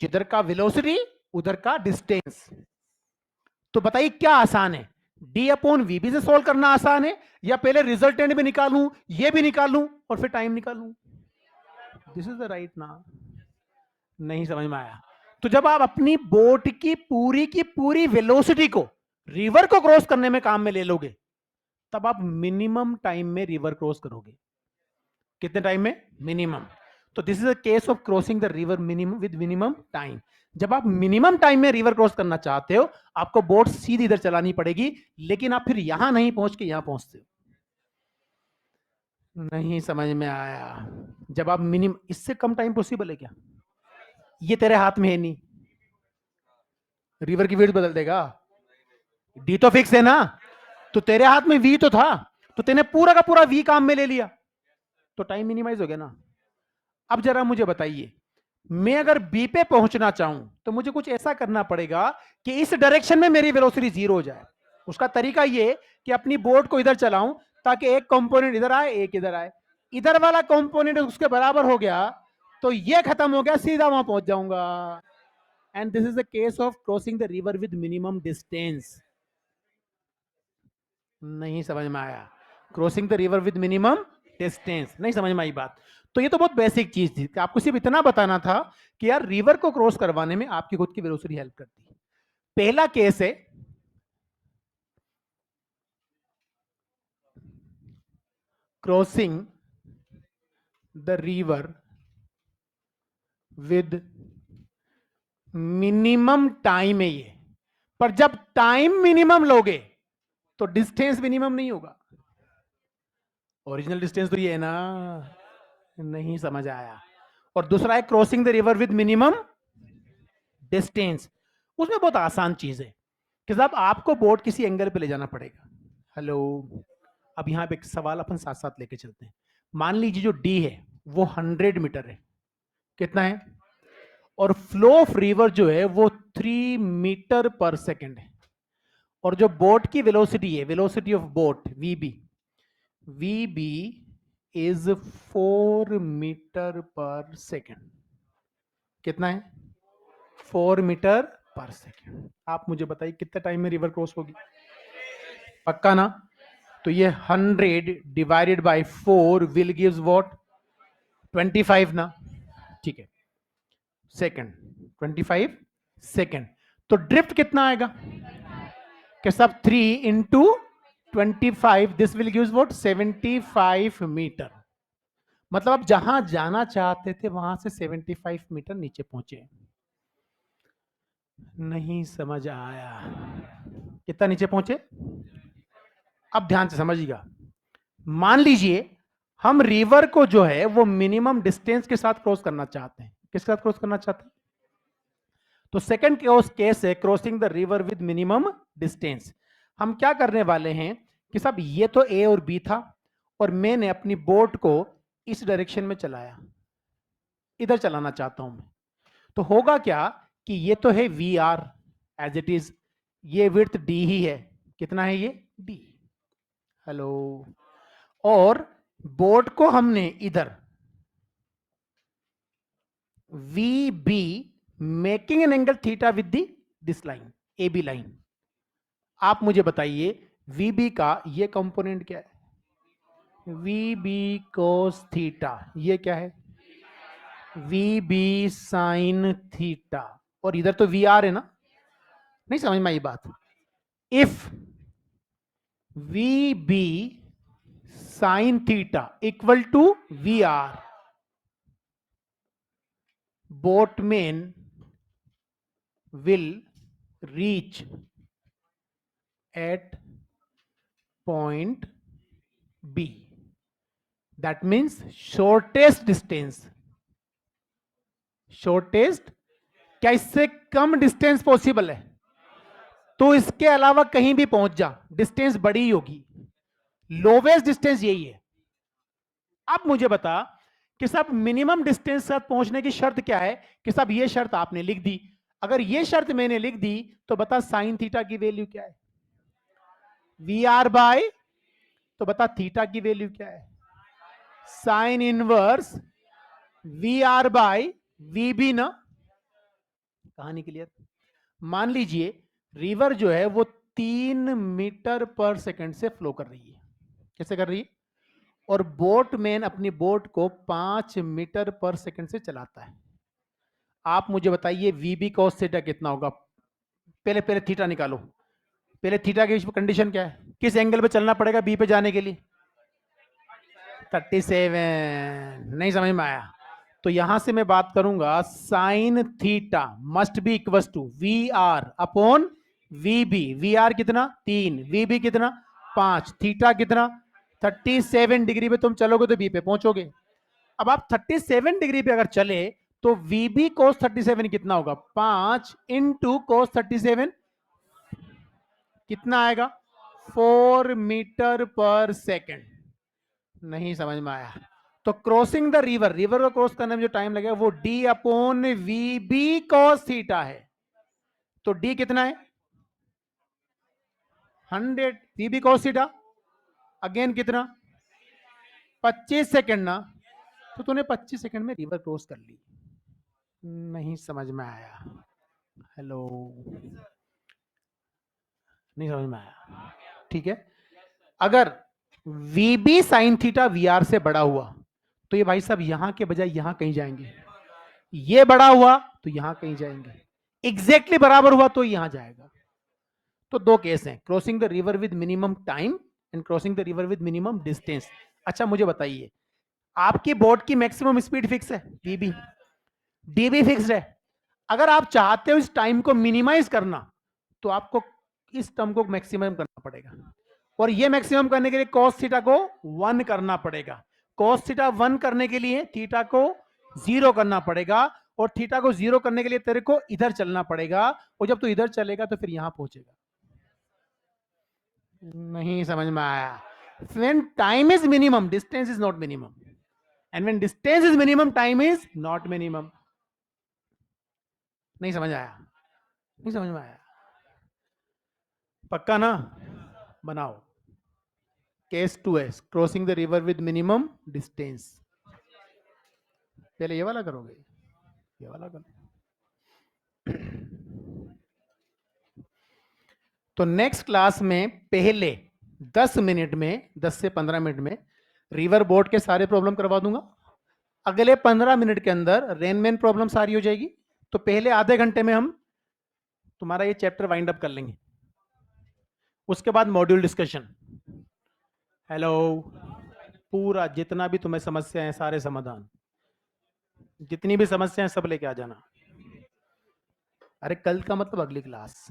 जिधर का वेलोसिटी उधर का डिस्टेंस। तो बताइए क्या आसान है, डी अपॉन वीबी से सोल्व करना आसान है, या पहले रिजल्टेंट भी निकालूं, ये भी निकालूं और फिर टाइम निकालूं। दिस इज द राइट ना। नहीं समझ में आया। तो जब आप अपनी बोट की पूरी वेलोसिटी को रिवर को क्रॉस करने में काम में ले लोगे, तब आप मिनिमम टाइम में रिवर क्रॉस करोगे। कितने टाइम में, मिनिमम। तो this is a case of crossing the river minimum with minimum time. जब आप मिनिमम टाइम में रिवर क्रॉस करना चाहते हो, आपको बोट सीधी इधर चलानी पड़ेगी, लेकिन आप फिर यहां नहीं पहुंच के यहां पहुंचते हो। नहीं समझ में आया? जब आप मिनिमम, इससे कम टाइम पॉसिबल है क्या? ये तेरे हाथ में है नहीं, रिवर की विड्थ बदल देगा? डी तो फिक्स है ना, तो तेरे हाथ में वी तो था, तो तेने पूरा का पूरा वी काम में ले लिया, तो टाइम मिनिमाइज हो गया ना। अब जरा मुझे बताइए, मैं अगर बी पे पहुंचना चाहूं तो मुझे कुछ ऐसा करना पड़ेगा कि इस डायरेक्शन में मेरी वेलोसिटी जीरो हो जाए। उसका तरीका ये कि अपनी बोट को इधर चलाऊं ताकि एक कंपोनेंट इधर आए, एक इधर आए, इधर वाला कंपोनेंट उसके बराबर हो गया तो ये खत्म हो गया, सीधा वहां पहुंच जाऊंगा। And this is the case of crossing the river with minimum distance. नहीं समझ में आया? Crossing the river with minimum distance, नहीं समझ में आई बात? तो ये तो बहुत बेसिक चीज थी कि आपको सिर्फ इतना बताना था कि यार रिवर को क्रॉस करवाने में आपकी खुद की वेलोसिटी हेल्प करती है। पहला केस है crossing the river with minimum time है ये, पर जब टाइम मिनिमम लोगे तो डिस्टेंस मिनिमम नहीं होगा। ओरिजिनल डिस्टेंस तो ये है ना। नहीं समझ आया? और दूसरा है crossing the river with minimum distance. उसमें बहुत आसान चीज है कि साहब आपको बोट किसी एंगल पे ले जाना पड़ेगा। हेलो, अब यहां पे एक सवाल अपन साथ साथ लेके चलते हैं। मान लीजिए जो डी है वो 100 मीटर है, कितना है? और फ्लो ऑफ रिवर जो है वो 3 मीटर पर सेकेंड है, और जो बोट की वेलोसिटी है, velocity of boat VB, VB is 4 metre पर सेकेंड। कितना है? 4 मीटर पर सेकेंड। आप मुझे बताइए कितने टाइम में रिवर क्रॉस होगी? पक्का ना? तो ये 100 divided by 4 will gives what? 25 ना। ठीक है, सेकंड, 25 सेकंड। तो ड्रिफ्ट कितना आएगा कि सब 3 × 25, this will gives what? 75 metre. मतलब आप जहां जाना चाहते थे वहां से 75 मीटर नीचे पहुंचे। नहीं समझ आया? कितना नीचे पहुंचे? अब ध्यान से समझिएगा। मान लीजिए हम रिवर को जो है वो मिनिमम डिस्टेंस के साथ क्रॉस करना चाहते हैं। किसके साथ क्रॉस करना चाहते हैं? तो सेकंड केस है crossing the river with minimum distance. हम क्या करने वाले हैं कि साहब ये तो ए और बी था, और मैंने अपनी बोट को इस डायरेक्शन में चलाया, इधर चलाना चाहता हूं मैं। तो होगा क्या कि ये तो है V R as it is, ये विड्थ डी ही है। कितना है ये? डी। हेलो, और बोट को हमने इधर V B making an angle theta with the this line, A B line. आप मुझे बताइए वी बी का ये कंपोनेंट क्या है? V B cos theta. ये क्या है? V B sine theta. और इधर तो वी आर है ना। नहीं समझ में आई बात? If V B sine theta equal to V R, boatman will reach at point B. That means shortest distance. shortest, क्या इससे कम डिस्टेंस पॉसिबल है? तो इसके अलावा कहीं भी पहुंच जा, डिस्टेंस बड़ी ही होगी। लोवेस्ट डिस्टेंस यही है। अब मुझे बता कि साहब मिनिमम डिस्टेंस साथ पहुंचने की शर्त क्या है? कि साहब ये शर्त आपने लिख दी। अगर ये शर्त मैंने लिख दी तो बता साइन थीटा की वैल्यू क्या है? वी आर बाय, तो बता थीटा की वैल्यू क्या है? Sine inverse V R by V B ना। कहानी क्लियर? मान लीजिए रिवर जो है वो 3 मीटर पर सेकंड से फ्लो कर रही है। कैसे कर रही है? और बोटमैन अपनी बोट को 5 मीटर पर सेकंड से चलाता है। आप मुझे बताइए वीबी कॉस थीटा कितना होगा? पहले पहले थीटा निकालो। पहले थीटा की कंडीशन क्या है? किस एंगल पे चलना पड़ेगा बी पे जाने के लिए? 37। नहीं समझ में आया? तो तो यहां से मैं बात करूंगा sine theta must be equal to V R upon V B. V R कितना 3, वी बी कितना 5, थीटा कितना 37 डिग्री पे तुम चलोगे तो बी पे पहुंचोगे। अब आप 37 डिग्री पे अगर चले तो वी बी कोस 37 कितना होगा 5 इंटू कोस 37 कितना आएगा 4 मीटर पर सेकेंड। नहीं समझ में आया? तो क्रॉसिंग द रिवर, रिवर को क्रॉस करने में जो टाइम लगेगा वो D upon V B cos theta है। तो डी कितना है 100, V B cos theta again कितना 25 सेकंड ना। तो तूने 25 सेकंड में रिवर क्रॉस कर ली। नहीं समझ में आया? हेलो, नहीं समझ में आया? ठीक है, अगर V B sine theta V R से बड़ा हुआ तो ये भाई साहब यहां के बजाय यहां कहीं जाएंगे, ये बड़ा हुआ तो यहां कहीं जाएंगे, एग्जैक्टली बराबर हुआ तो यहां जाएगा। तो दो केस हैं, crossing the river with minimum time and crossing the river with minimum distance. अच्छा मुझे बताइए, आपकी बोट की मैक्सिमम स्पीड फिक्स है वीबी, डीबी फिक्स्ड है। अगर आप चाहते हो इस टाइम को मिनिमाइज करना तो आपको इस टर्म को मैक्सिमम करना पड़ेगा, और ये मैक्सिमम करने के लिए cos थीटा को 1 करना पड़ेगा। cos थीटा 1 करने के लिए थीटा को 0 करना पड़ेगा, और थीटा को 0 करने के लिए तेरे को इधर चलना पड़ेगा, और जब तू इधर चलेगा तो फिर यहां पहुंचेगा। नहीं समझ में आया? when time is minimum distance is not minimum, and when distance is minimum time is not minimum। नहीं समझ आया? नहीं समझ में आया? पक्का ना? बनाओ case 2s crossing the river with minimum distance. पहले ये वाला करोगे, ये वाला करो। तो नेक्स्ट क्लास में पहले 10 मिनट में, 10 से 15 मिनट में रिवर बोट के सारे प्रॉब्लम करवा दूंगा। अगले 15 मिनट के अंदर रेनमैन प्रॉब्लम सारी हो जाएगी। तो पहले आधे घंटे में हम तुम्हारा ये चैप्टर वाइंड अप कर लेंगे। उसके बाद मॉड्यूल डिस्कशन। हेलो, पूरा जितना भी तुम्हें समस्या है सारे समाधान, जितनी भी समस्याएं सब लेके आ जाना। अरे कल का मतलब अगली क्लास,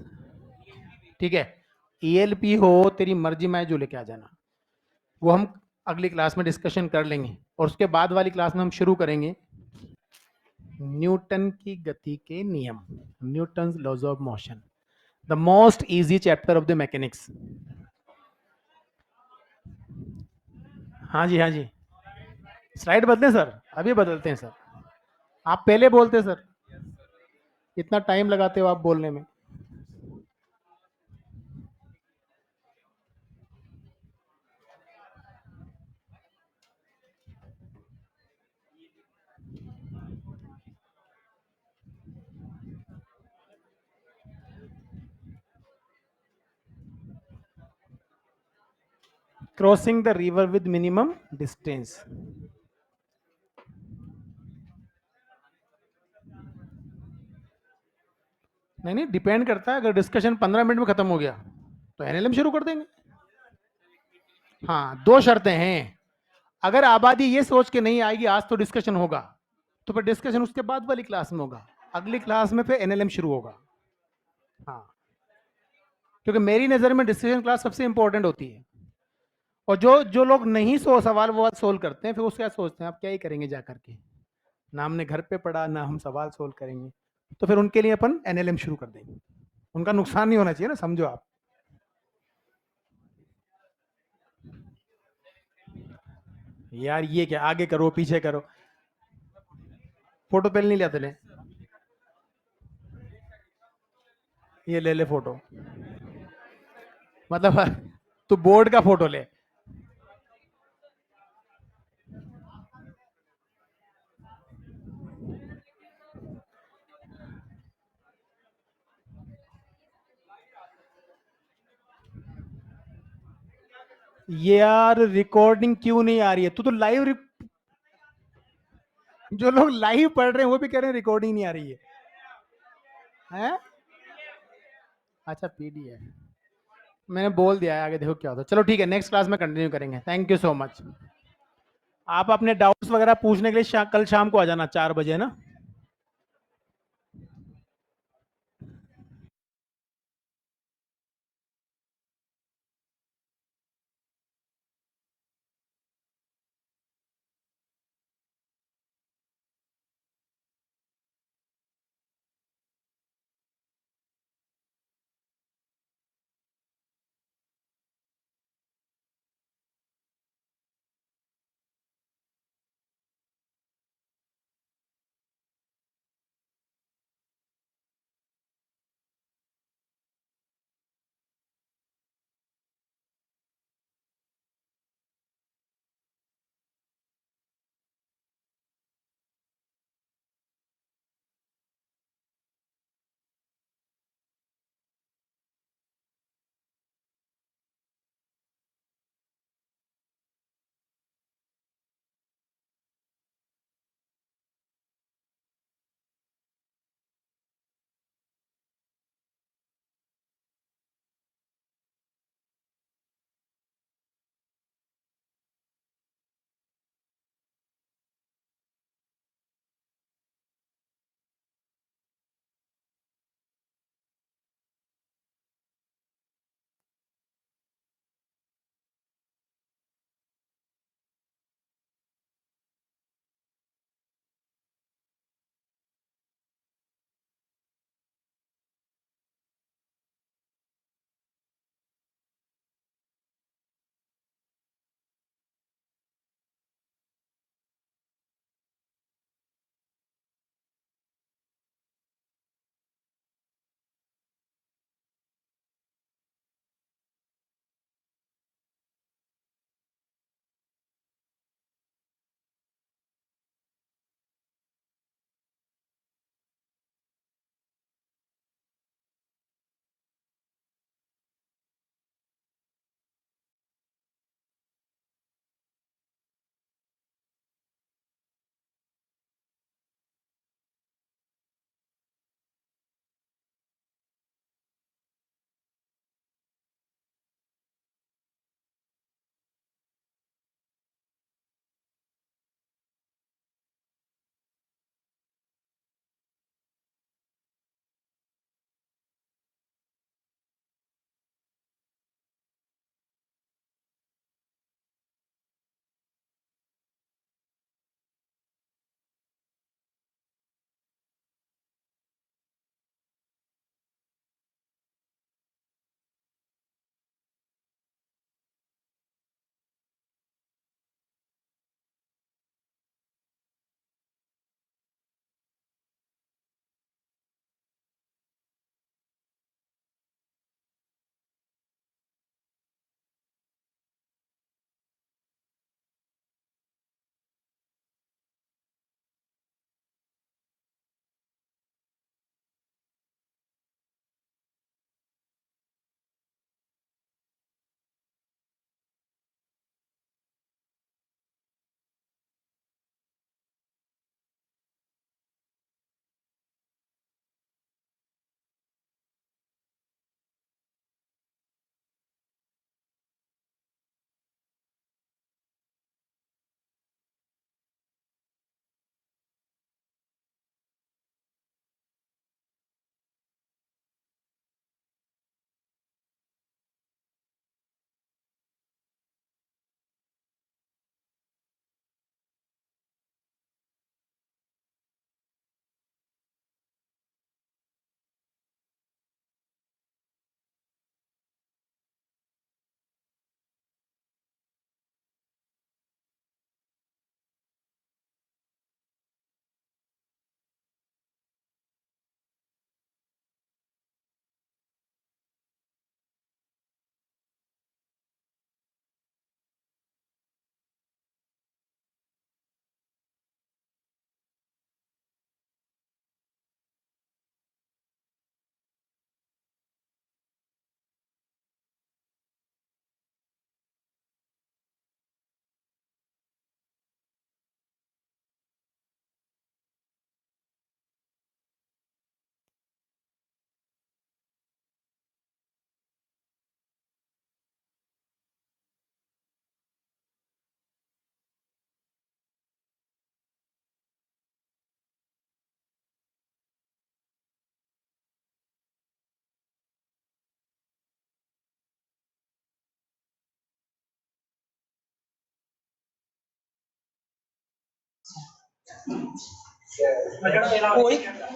ठीक है? ईएलपी हो तेरी मर्जी में जो लेके आ जाना, वो हम अगली क्लास में डिस्कशन कर लेंगे। और उसके बाद वाली क्लास में हम शुरू करेंगे न्यूटन की गति के नियम, Newton laws of motion, the most easy chapter of the mechanics. हाँ जी, हाँ जी, स्लाइड बदलें सर? अभी बदलते हैं सर, आप पहले बोलते सर, इतना टाइम लगाते हो आप बोलने में। Crossing the river with minimum distance. नहीं नहीं, डिपेंड करता है, अगर डिस्कशन 15 मिनट में खत्म हो गया तो एनएलएम शुरू कर देंगे। हाँ, दो शर्तें हैं, अगर आबादी ये सोच के नहीं आएगी आज तो डिस्कशन होगा, तो फिर डिस्कशन उसके बाद वाली क्लास में होगा, अगली क्लास में फिर एनएलएम शुरू होगा। हाँ, क्योंकि मेरी नज़र में डिस्कशन क्लास सबसे इंपॉर्टेंट होती है। और जो जो लोग नहीं सवाल वो सोल्व करते हैं, फिर उसके बाद सोचते हैं आप क्या ही करेंगे जा करके, ना हमने घर पे पढ़ा ना हम सवाल सोल्व करेंगे, तो फिर उनके लिए अपन एनएलएम शुरू कर देंगे। उनका नुकसान नहीं होना चाहिए ना, समझो आप। यार ये क्या, आगे करो पीछे करो, फोटो पहले नहीं लेते ले, ये ले ले फोटो, मतलब तू बोर्ड का फोटो ले। यार रिकॉर्डिंग क्यों नहीं आ रही है? तू तो लाइव, जो लोग लाइव पढ़ रहे हैं वो भी कह रहे हैं रिकॉर्डिंग नहीं आ रही है? अच्छा पीडीएफ, मैंने बोल दिया है, आगे देखो क्या होता है। चलो ठीक है, नेक्स्ट क्लास में कंटिन्यू करेंगे। Thank you so much. आप अपने डाउट्स वगैरह पूछने के लिए कल शाम को आ जाना 4 बजे ना।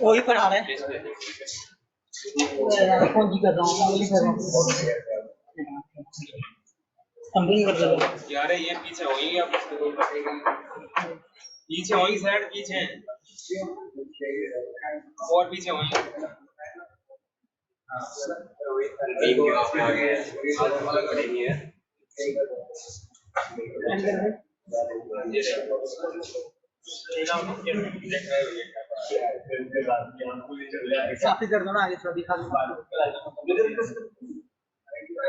वही पढ़ा रहे हैं। कौन जी कर रहा हूँ, वही कर रहा हूँ। कंप्लेन कर रहा हूँ यार ये पीछे होगी आप पीछे होगी साइड पीछे और पीछे होगी टीम के उसमें आ गए अलग पड़ेंगे काफी कर दो ना आगे थोड़ा दिखा दो।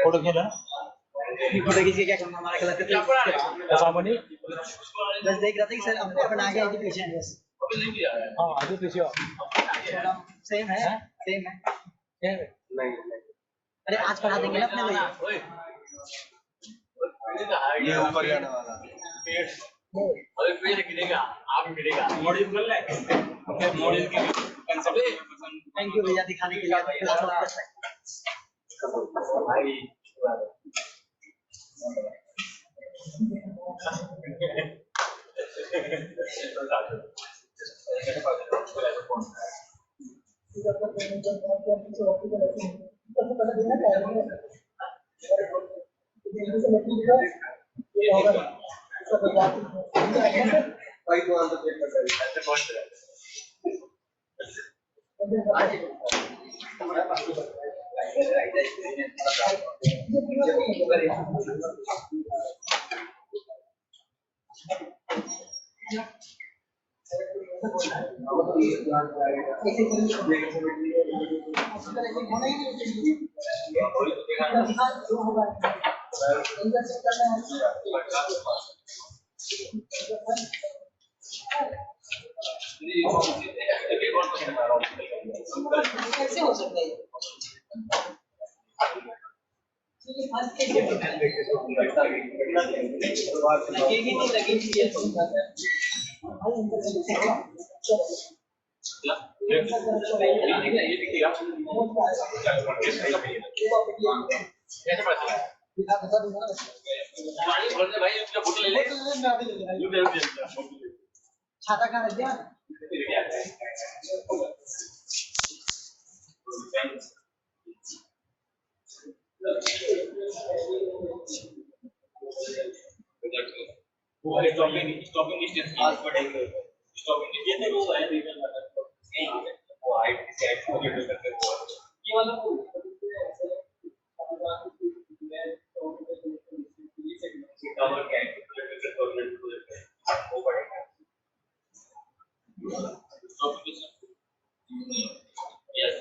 फोटो खेला फोटो खींच के क्या करना हमारा कलर का सामने बस देख रहा था कि सर अपन आगे आगे पीछे हैं बस। हाँ आगे पीछे सेम है नहीं अरे आज पढ़ा देंगे ना अपने ये ऊपर जाने वाला अरे पेड़ गिरेगा आप गिरेगा मॉडल कर ले मॉडल की कंसेप्ट थैंक यू भैया दिखाने के लिए क्लास भाई कैसे हो सकता है लगेगी नहीं लगेगी छाता कहाँ रख दिया स्टॉपिंग डिस्टेंस आज पढ़ेंगे स्टॉपिंग ये तो वो है नहीं वो हाइट से एक्सपोजर करते हैं ये वाला कवर क्या है गवर्नमेंट को वो पढ़ेगा स्टॉपिंग यस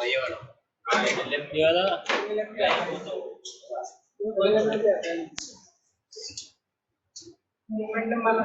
ये वाला मोमेंटम वाला